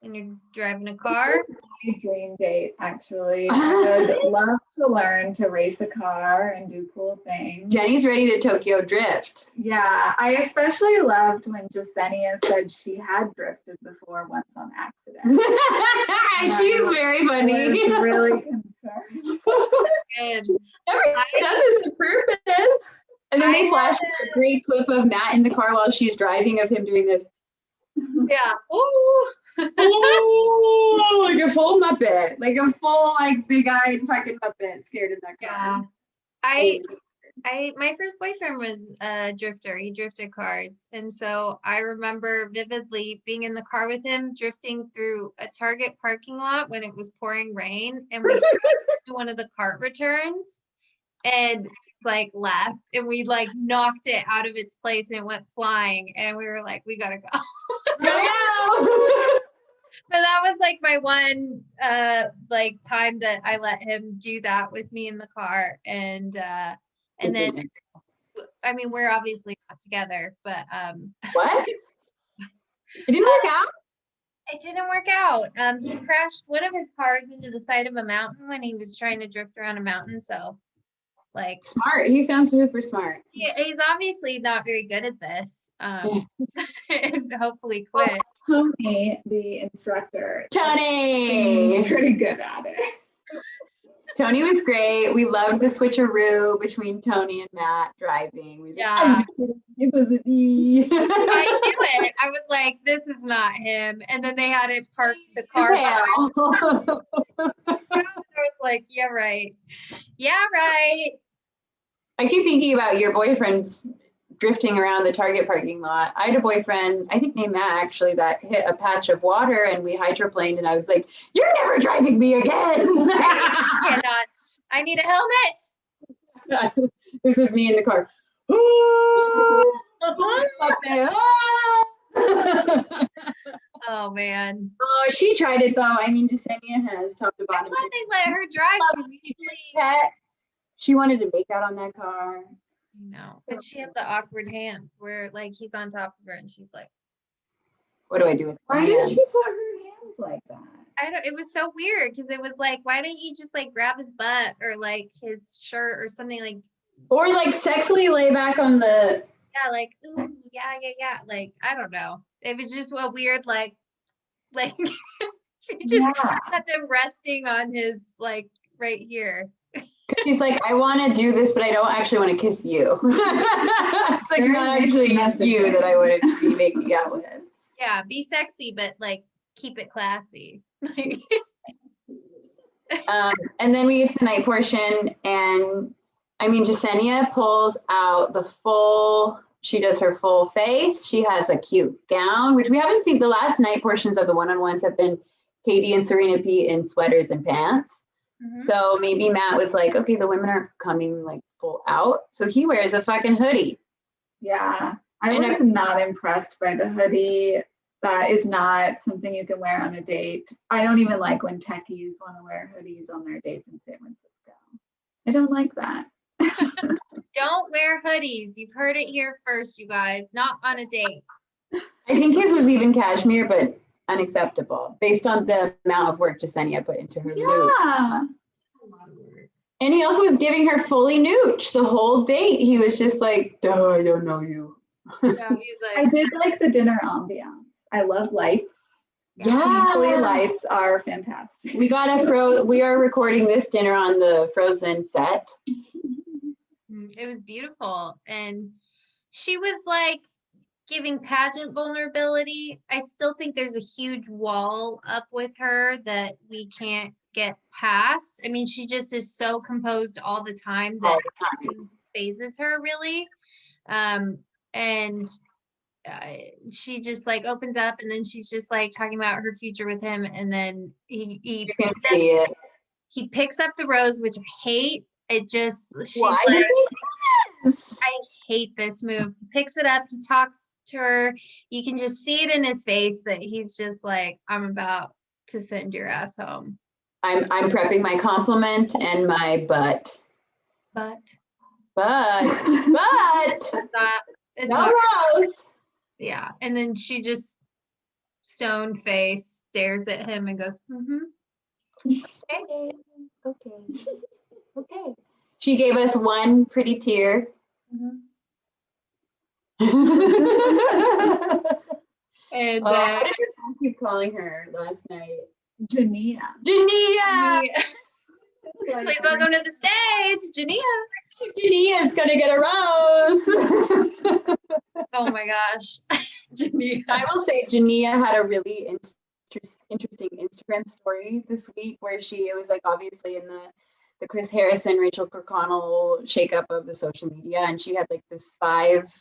When you're driving a car. My dream date, actually. I would love to learn to race a car and do cool things. Jenny's ready to Tokyo drift. Yeah, I especially loved when Jasenia said she had drifted before once on accident. She's very funny. I was really concerned. Good. Everyone does this on purpose. And then they flash a great clip of Matt in the car while she's driving, of him doing this. Yeah. Oh, like a full Muppet, like a full, like, big-eyed fucking Muppet scared in that car. Yeah. My first boyfriend was a drifter. He drifted cars. And so I remember vividly being in the car with him, drifting through a Target parking lot when it was pouring rain. And we crashed into one of the cart returns and like left, and we like knocked it out of its place, and it went flying, and we were like, we gotta go. But that was like my one like time that I let him do that with me in the car. And then I mean, we're obviously not together, but what? It didn't work out? It didn't work out. He crashed one of his cars into the side of a mountain when he was trying to drift around a mountain. So like, smart. He sounds super smart. He's obviously not very good at this. And hopefully quit. Tony, the instructor. Tony! Pretty good at it. Tony was great. We loved the switcheroo between Tony and Matt driving. It wasn't me. I knew it. I was like, this is not him. And then they had it parked the car. I was like, yeah, right. Yeah, right. I keep thinking about your boyfriend's drifting around the Target parking lot. I had a boyfriend, I think named Matt actually, that hit a patch of water and we hydroplaned and I was like, you're never driving me again. I cannot. I need a helmet. This was me in the car. Oh man. Oh, she tried it though. I mean, Jasenia has talked I'm about it. glad they let her drive because usually She wanted to make out on that car. no, but she had the awkward hands where like he's on top of her and she's like, What do I do with Why my did hands? she put her hands like that? I don't, it was so weird because it was like, why don't you just like grab his butt or like his shirt or something like, Or like sexily lay back on the. yeah, like, ooh, yeah. Like, I don't know. It was just a weird, like she just had them resting on his, like, right here. She's like, I want to do this, but I don't actually want to kiss you. It's like Very not actually mixed you messaging. that I want to be making out with. Yeah, be sexy, but like, keep it classy. And then we get to the night portion, and I mean, Jasenia pulls out the full. She does her full face. She has a cute gown, which we haven't seen. The last night portions of the one-on-ones have been Katie and Serena P in sweaters and pants. So maybe Matt was like, okay, the women aren't coming like full out. So he wears a fucking hoodie. Yeah, I And was not impressed by the hoodie. That is not something you can wear on a date. I don't even like when techies want to wear hoodies on their dates in San Francisco. I don't like that. Don't wear hoodies. You've heard it here first, you guys. Not on a date. I think his was even cashmere, but unacceptable based on the amount of work Jasenia put into her loot. Yeah. And he also was giving her fully nooch the whole date. He was just like, duh, I don't know you. Yeah, he's I like, did like the dinner ambiance. I love lights. Yeah. Twinkly lights are fantastic. We are recording this dinner on the Frozen set. it was beautiful. And she was like giving pageant vulnerability. I still think there's a huge wall up with her that we can't get past. I mean, she just is so composed all the time that All the time. phases her really. And she just like opens up and then she's just like talking about her future with him. And then You can see it. he picks up the rose, which I hate. It just, she's Why like, does he do this? I hate this move. He picks it up, he talks to her. You can just see it in his face that he's just like, I'm about to send your ass home. I'm prepping my compliment and my butt. But It's it's no not, rose. yeah. And then she just stone face stares at him and goes, Okay. She gave us one pretty tear. And What did your mom keep calling her last night? Jania. Jania! please welcome to the stage, Jania. Jania's gonna get a rose. Oh my gosh. Jania. I will say Jania had a really interesting Instagram story this week where it was like obviously in the Chris Harrison, Rachel Kirkconnell shakeup of the social media, and she had like this 5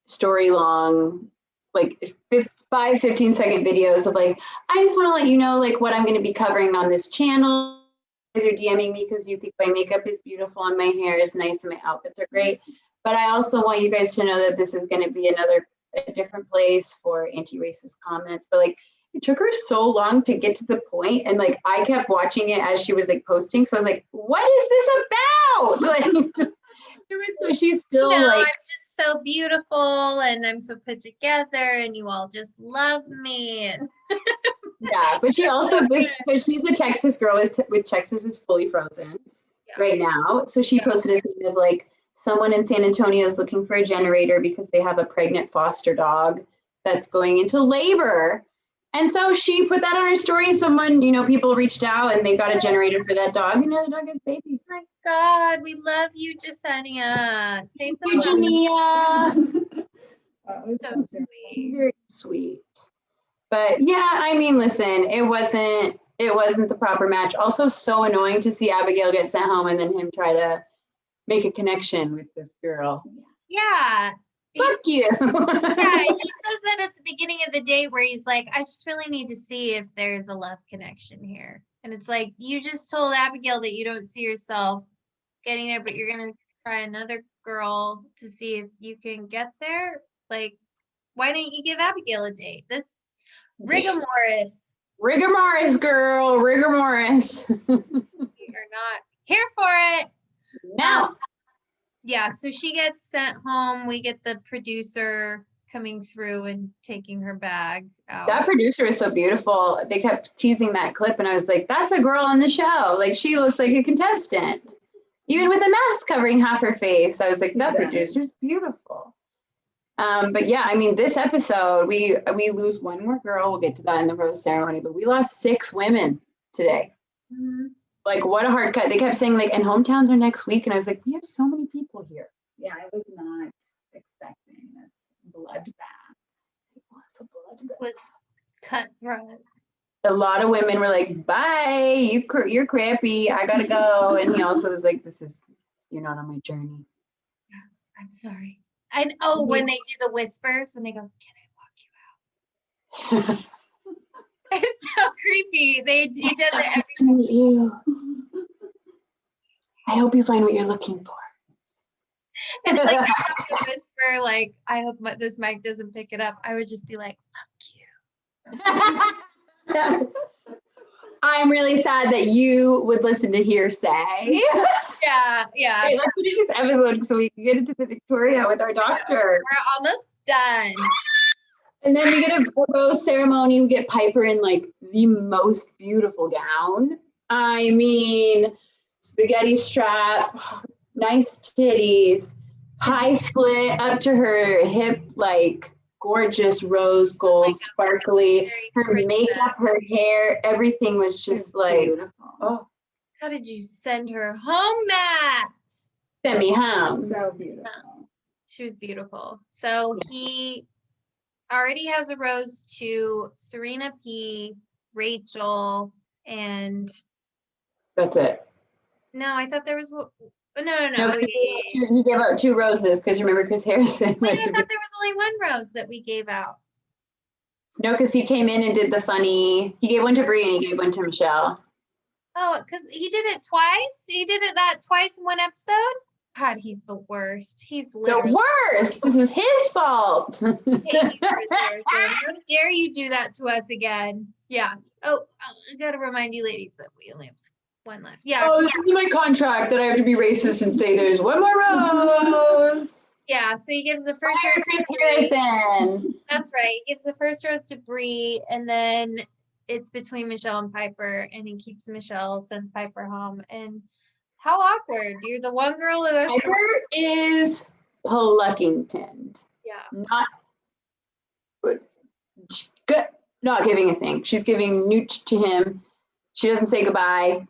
story long, like 15-second videos of like, I just want to let you know like what I'm going to be covering on this channel. You guys are DMing me because you think my makeup is beautiful and my hair is nice and my outfits are great. But I also want you guys to know that this is going to be a different place for anti-racist comments. But like, it took her so long to get to the point, and like I kept watching it as she was like posting. So I was like, "What is this about?" Like, it was so she's still like, I'm just so beautiful, and I'm so put together, and you all just love me. yeah. But she also so she's a Texas girl with Texas is fully frozen right now. So she posted a thing of like someone in San Antonio is looking for a generator because they have a pregnant foster dog that's going into labor. And so she put that on her story. Someone, people reached out and they got a generator for that dog. And now the dog has babies. Oh my God, we love you, Jasenia. Save the Jania. So sweet. Very sweet. But yeah, I mean, listen, it wasn't the proper match. Also so annoying to see Abigail get sent home and then him try to make a connection with this girl. Yeah. Fuck you. Yeah, he says that at the beginning of the day where he's like, I just really need to see if there's a love connection here. And it's like, you just told Abigail that you don't see yourself getting there, but you're going to try another girl to see if you can get there. Like, why didn't you give Abigail a date? This rigor mortis. Rigor mortis, girl. Rigor mortis. We are not here for it. No. Yeah, so she gets sent home. We get the producer coming through and taking her bag out. That producer is so beautiful. They kept teasing that clip, and I was like, that's a girl on the show. Like, she looks like a contestant. Even with a mask covering half her face. I was like, that producer's beautiful. But yeah, I mean, this episode, we lose one more girl. We'll get to that in the rose ceremony, but we lost 6 women today. Mm-hmm. Like, what a hard cut. They kept saying, like, and hometowns are next week. And I was like, we have so many people here. Yeah, I was not expecting this bloodbath. It was a bloodbath. Was cutthroat. A lot of women were like, bye, you're crappy. I got to go. And he also was like, you're not on my journey. I'm sorry. And when they do the whispers, when they go, can I walk you out? It's so creepy. He does it every to meet you. I hope you find what you're looking for. And it's like they have to whisper, like, I hope this mic doesn't pick it up. I would just be like, fuck you. I'm really sad that you would listen to hearsay. Yeah. Wait, let's finish this episode so we can get into the Victoria with our doctor. We're almost done. And then we get a rose ceremony. We get Piper in like the most beautiful gown. I mean, spaghetti strap, nice titties, high split up to her hip, like gorgeous rose gold, sparkly. Her makeup, her hair, everything was just like, beautiful. oh, How did you send her home, Matt? send me home. So beautiful. She was beautiful. So he already has a rose to Serena P, Rachel, and That's it. no, I thought there was no. No, 'cause he gave out 2 roses because you remember Chris Harrison. Wait, I thought there was only 1 rose that we gave out. No, because he came in and did the funny. He gave one to Brie and he gave one to Michelle. Oh, because he did it twice. He did it twice in 1 episode. God, he's the worst. He's literally The worst. This is his fault. hate you, Chris Harrison. How dare you do that to us again? Yeah. Oh, I gotta remind you, ladies, that we only have 1 left. Yeah. Oh, this is in my contract that I have to be racist and say there's 1 more rose. Yeah. So he gives the first Fire rose Chris to Brie. Harrison. That's right. He gives the first rose to Brie, and then it's between Michelle and Piper, and he keeps Michelle, sends Piper home. And how awkward! You're the one girl who has Piper is Pluckington. yeah. Not giving a thing. She's giving Newt to him. She doesn't say goodbye.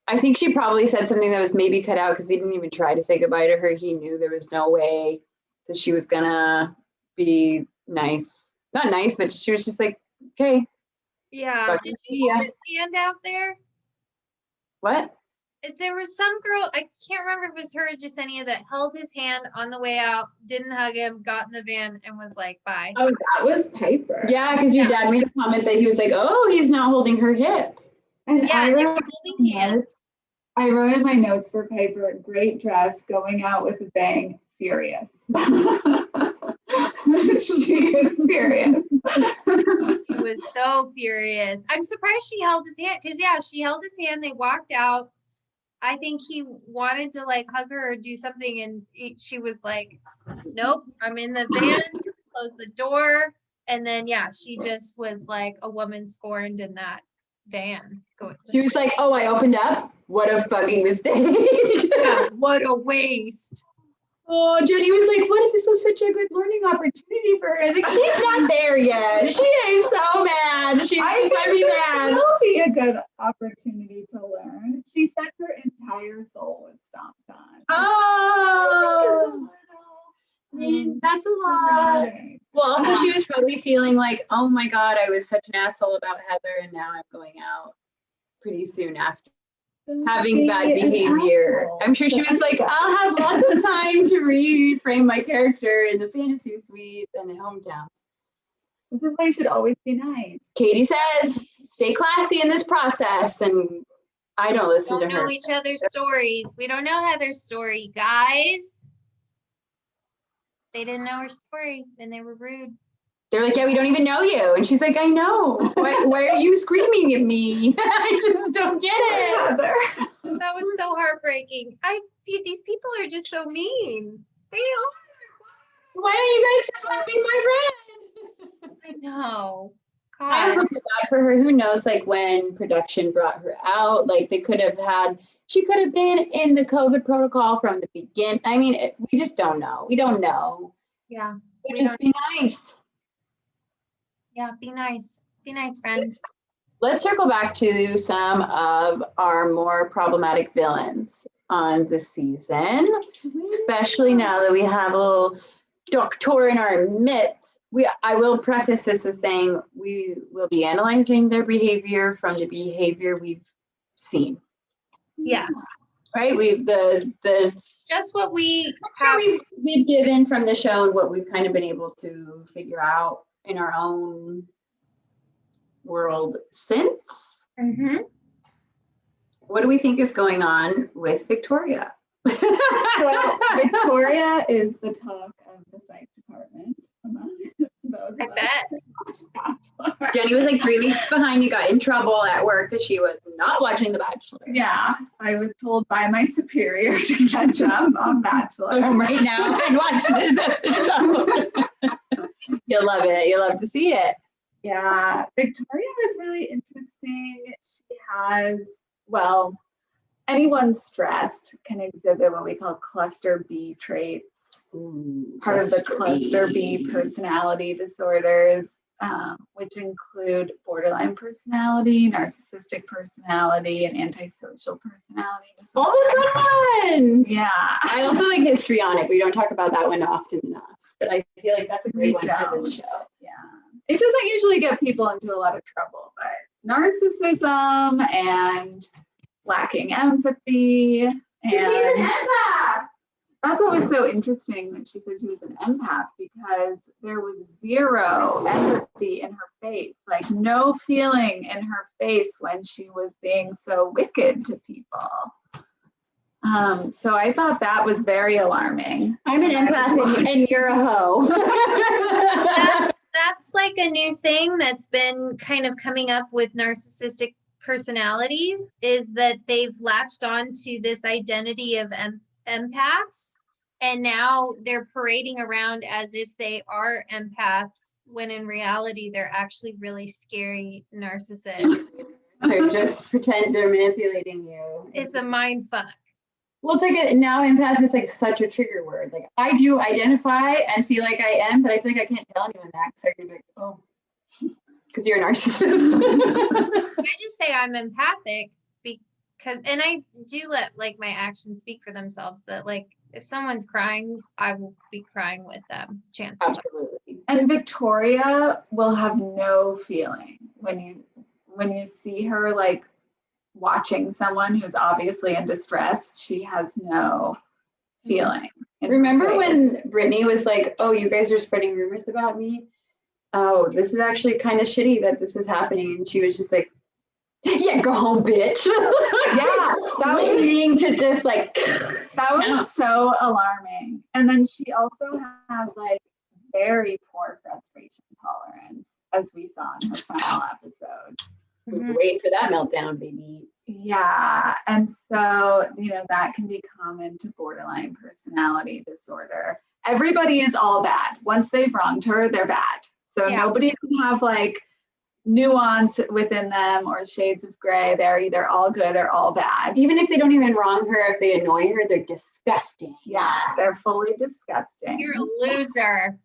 I think she probably said something that was maybe cut out because he didn't even try to say goodbye to her. He knew there was no way that she was gonna be nice. Not nice, but she was just like, okay. Yeah. Fuck Did you, you yeah. hold his hand out there? What? There was some girl, I can't remember if it was her or Jasenia, that held his hand on the way out, didn't hug him, got in the van, and was like, bye. Oh, that was Piper. Yeah, because your dad made a comment that he was like, oh, he's not holding her hip. And Yeah, I they were wrote holding hands. I wrote in my notes for Piper, great dress, going out with a bang, furious. She is furious. He was so furious. I'm surprised she held his hand, because yeah, she held his hand, they walked out. I think he wanted to like hug her or do something, and she was like, nope, I'm in the van, close the door. And then yeah, she just was like a woman scorned in that van. He was like, oh, I opened up? What a fucking mistake. Yeah, what a waste. Oh, Jenny was like, what if this was such a good learning opportunity for her? I was like, she's not there yet. She is so mad. She's gonna be mad. It will be a good opportunity to learn. She said her entire soul was stomped on. Oh, I mean, that's a lot. Well, also she was probably feeling like, oh my God, I was such an asshole about Heather and now I'm going out pretty soon after having bad behavior. I'm sure she was like, I'll have lots of time to reframe my character in the fantasy suites and in hometowns. This is why you should always be nice. Katie says, stay classy in this process, and I don't listen to Don't her. know each other's stories. We don't know Heather's story, guys. They didn't know her story, and they were rude. They're like, yeah, we don't even know you. And she's like, I know. Why are you screaming at me? I just don't get it. Heather. That was so heartbreaking. These people are just so mean. They are. Why don't you guys just want to be my friend? I know. I also God. feel bad for her. Who knows, like, when production brought her out, like, she could have been in the COVID protocol from the beginning. I mean, we just don't know. We don't know. Yeah. But just be nice. Yeah, be nice. Be nice, friends. Let's circle back to some of our more problematic villains on the season, especially now that we have a little doctor in our midst. I will preface this with saying we will be analyzing their behavior from the behavior we've seen. Yes. Right? Just what we have we've given from the show and what we've kind of been able to figure out in our own world since. Mm-hmm. What do we think is going on with Victoria? Well, Victoria is the talk of the psych department among those I of us bet. who watch Bachelor. Jenny was like 3 weeks behind. You got in trouble at work because she was not watching The Bachelor. Yeah, I was told by my superior to catch up on Bachelor. Right now and watch this episode. You'll love it. You'll love to see it. Yeah, Victoria was really interesting. She has, well, anyone stressed can exhibit what we call cluster B traits. Ooh, Part of the cluster B personality disorders, which include borderline personality, narcissistic personality, and antisocial personality disorder. All the good ones. Yeah. I also like histrionic. We don't talk about that one often enough, but I feel like that's a great one for this show. Yeah. It doesn't usually get people into a lot of trouble, but narcissism and lacking empathy. And she's an empath. That's what was so interesting that she said she was an empath, because there was zero empathy in her face, like no feeling in her face when she was being so wicked to people. So I thought that was very alarming. I'm an empath and you're a hoe. That's like a new thing that's been kind of coming up with narcissistic personalities, is that they've latched on to this identity of empaths, and now they're parading around as if they are empaths, when in reality they're actually really scary narcissists. They're just pretend they're manipulating you. It's a mind fuck. Well, it's like now empath is like such a trigger word. Like I do identify and feel like I am, but I feel like I can't tell anyone that because they're gonna be like, oh, because you're a narcissist. I just say I'm empathic because, and I do let like my actions speak for themselves, that like if someone's crying, I will be crying with them. Chances. Absolutely. And Victoria will have no feeling when you see her like watching someone who's obviously in distress. She has no feeling. Remember when Brittany was like, oh, you guys are spreading rumors about me? Oh, this is actually kind of shitty that this is happening. And she was just like, yeah, go home, bitch. Yeah, that waiting to just like. That was so alarming. And then she also has like very poor frustration tolerance, as we saw in her final episode. We were waiting for that meltdown, baby. Yeah. And so, that can be common to borderline personality disorder. Everybody is all bad. Once they've wronged her, they're bad. So nobody can have like nuance within them or shades of gray. They're either all good or all bad. Even if they don't even wrong her, if they annoy her, they're disgusting. Yeah, they're fully disgusting. You're a loser.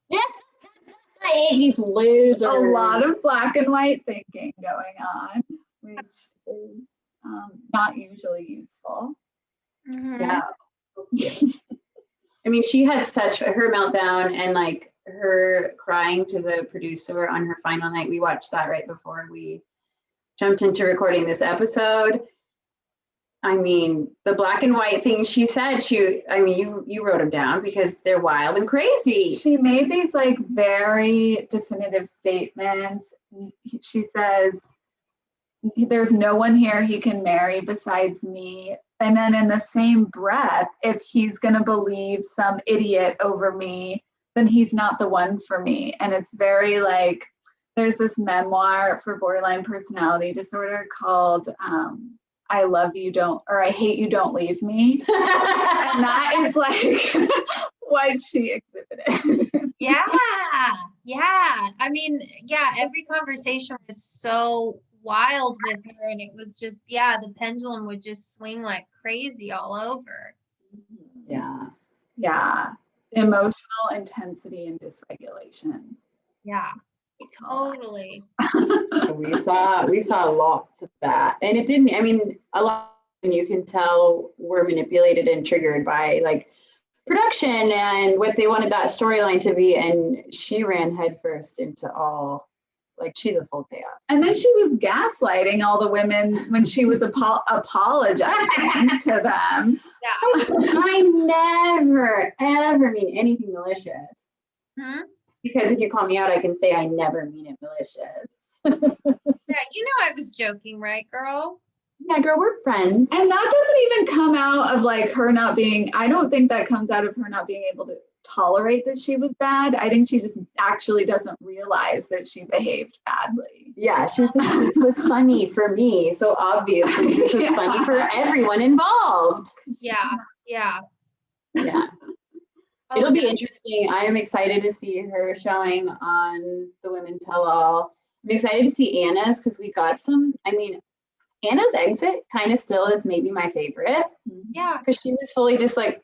Yeah. I hate these losers. A lot of black and white thinking going on, which is not usually useful. Mm-hmm. Yeah. I mean, she had her meltdown and like her crying to the producer on her final night. We watched that right before we jumped into recording this episode. I mean, the black and white things she said, you wrote them down because they're wild and crazy. She made these like very definitive statements. She says, there's no one here he can marry besides me. And then in the same breath, if he's going to believe some idiot over me, then he's not the one for me. And it's very like, there's this memoir for borderline personality disorder called I love you, don't, or I hate you, don't leave me. And that is like what she exhibited. Yeah. I mean, every conversation was so wild with her, and it was just, the pendulum would just swing like crazy all over. Yeah. Emotional intensity and dysregulation. Yeah, totally. We saw lots of that, and it didn't. I mean, a lot. You can tell were manipulated and triggered by like production and what they wanted that storyline to be, and she ran headfirst into all. Like she's a full chaos. And then she was gaslighting all the women when she was apologizing to them. Yeah. I never ever mean anything malicious. Because if you call me out, I can say I never mean it malicious. Yeah, I was joking, right, girl? Yeah, girl, we're friends. And that doesn't even come out of like her not being, I don't think that comes out of her not being able to tolerate that she was bad. I think she just actually doesn't realize that she behaved badly. Yeah, she was like, this was funny for me. So obviously this was funny for everyone involved. Yeah. It'll be interesting. I am excited to see her showing on the Women Tell All. I'm excited to see Anna's because we got some, Anna's exit kind of still is maybe my favorite. Yeah. Because she was fully just like,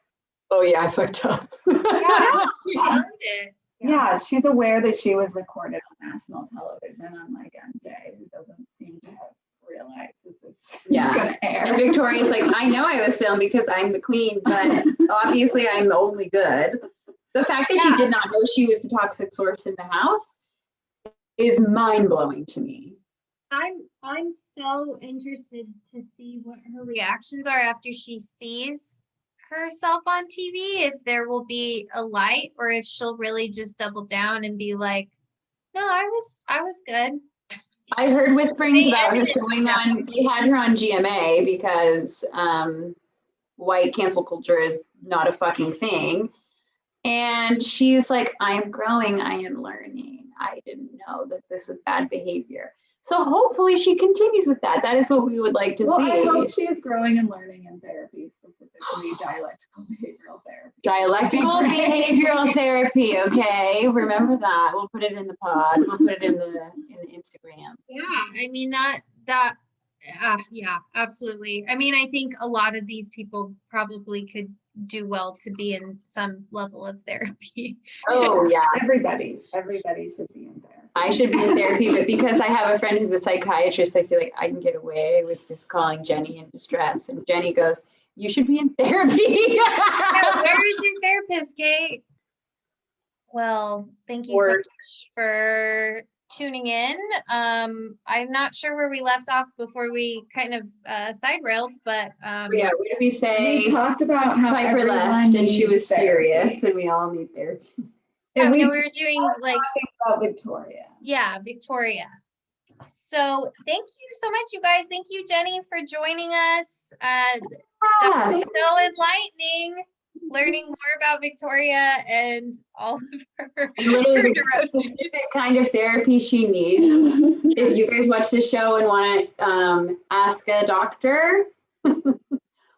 oh yeah, I fucked up. She owned it. Yeah, she's aware that she was recorded on national television, unlike MJ, who doesn't seem to have realized that this is going to air. And Victoria's like, I know I was filmed because I'm the queen, but obviously I'm the only good. The fact that she did not know she was the toxic source in the house is mind-blowing to me. I'm so interested to see what her reactions are after she sees herself on TV, if there will be a light or if she'll really just double down and be like, no, I was good. I heard whisperings about her showing on, they had her on GMA because white cancel culture is not a fucking thing. And she's like, I am growing, I am learning. I didn't know that this was bad behavior. So hopefully she continues with that. That is what we would like to see. I hope she is growing and learning in therapy, specifically dialectical behavioral therapy. Dialectical behavioral therapy, okay? Remember that. We'll put it in the pod. We'll put it in the Instagram. Yeah, yeah, absolutely. I think a lot of these people probably could do well to be in some level of therapy. Oh yeah, everybody should be in therapy. I should be in therapy, but because I have a friend who's a psychiatrist, I feel like I can get away with just calling Jenny in distress, and Jenny goes, you should be in therapy. Yeah, where is your therapist, Kate? Well, thank you so much for tuning in. I'm not sure where we left off before we kind of side railed, but what did we say? We talked about how Piper left and she was furious, and we all need therapy. And we were doing like about Victoria. Yeah, Victoria. So thank you so much, you guys. Thank you, Jenny, for joining us. That was so enlightening. Learning more about Victoria and all of her specific kind of therapy she needs. If you guys watch the show and want to ask a doctor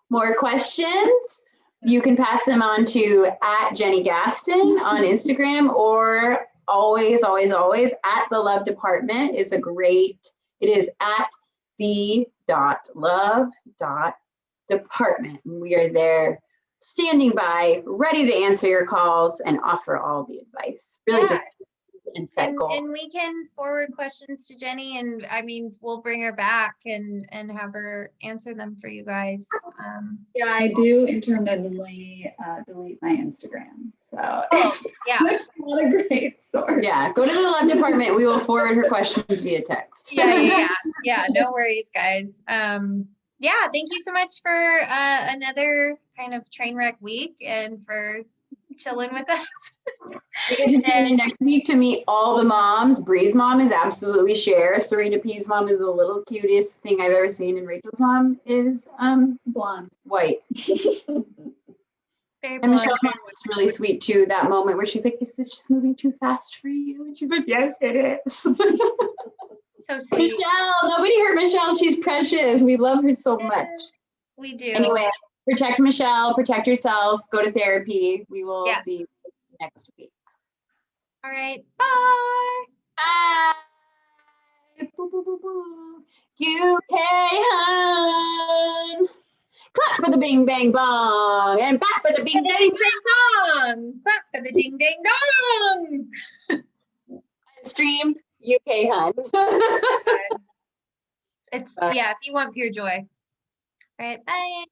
more questions, you can pass them on to @JennyGaston on Instagram, or always at the Love Department is it is @the.love.department. We are there standing by, ready to answer your calls and offer all the advice. Really just and set goals. And we can forward questions to Jenny, and we'll bring her back and have her answer them for you guys. Yeah, I do intermittently delete my Instagram. So it's not a great source. Yeah, go to the Love Department. We will forward her questions via text. Yeah, no worries, guys. yeah, thank you so much for another kind of train wreck week and for chilling with us. We get to tune in next week to meet all the moms. Bree's mom is absolutely Cher. Serena P's mom is the little cutest thing I've ever seen, and Rachel's mom is Blonde. white. Very And blonde. Michelle's mom was really sweet too. That moment where she's like, "Is this just moving too fast for you?" And she's like, "Yes, it is." So sweet. Michelle, nobody hurt Michelle. She's precious. We love her so much. We do. Anyway, protect Michelle, protect yourself, go to therapy. We will Yes. see you next week. All right. Bye. Bye. Boo, boo, boo, boo. UK hun. Clap for the bing bang bong and clap for the bing bang Dong. Clap for the ding ding dong. stream. UK hun. It's Bye. yeah, if you want pure joy. All right, bye.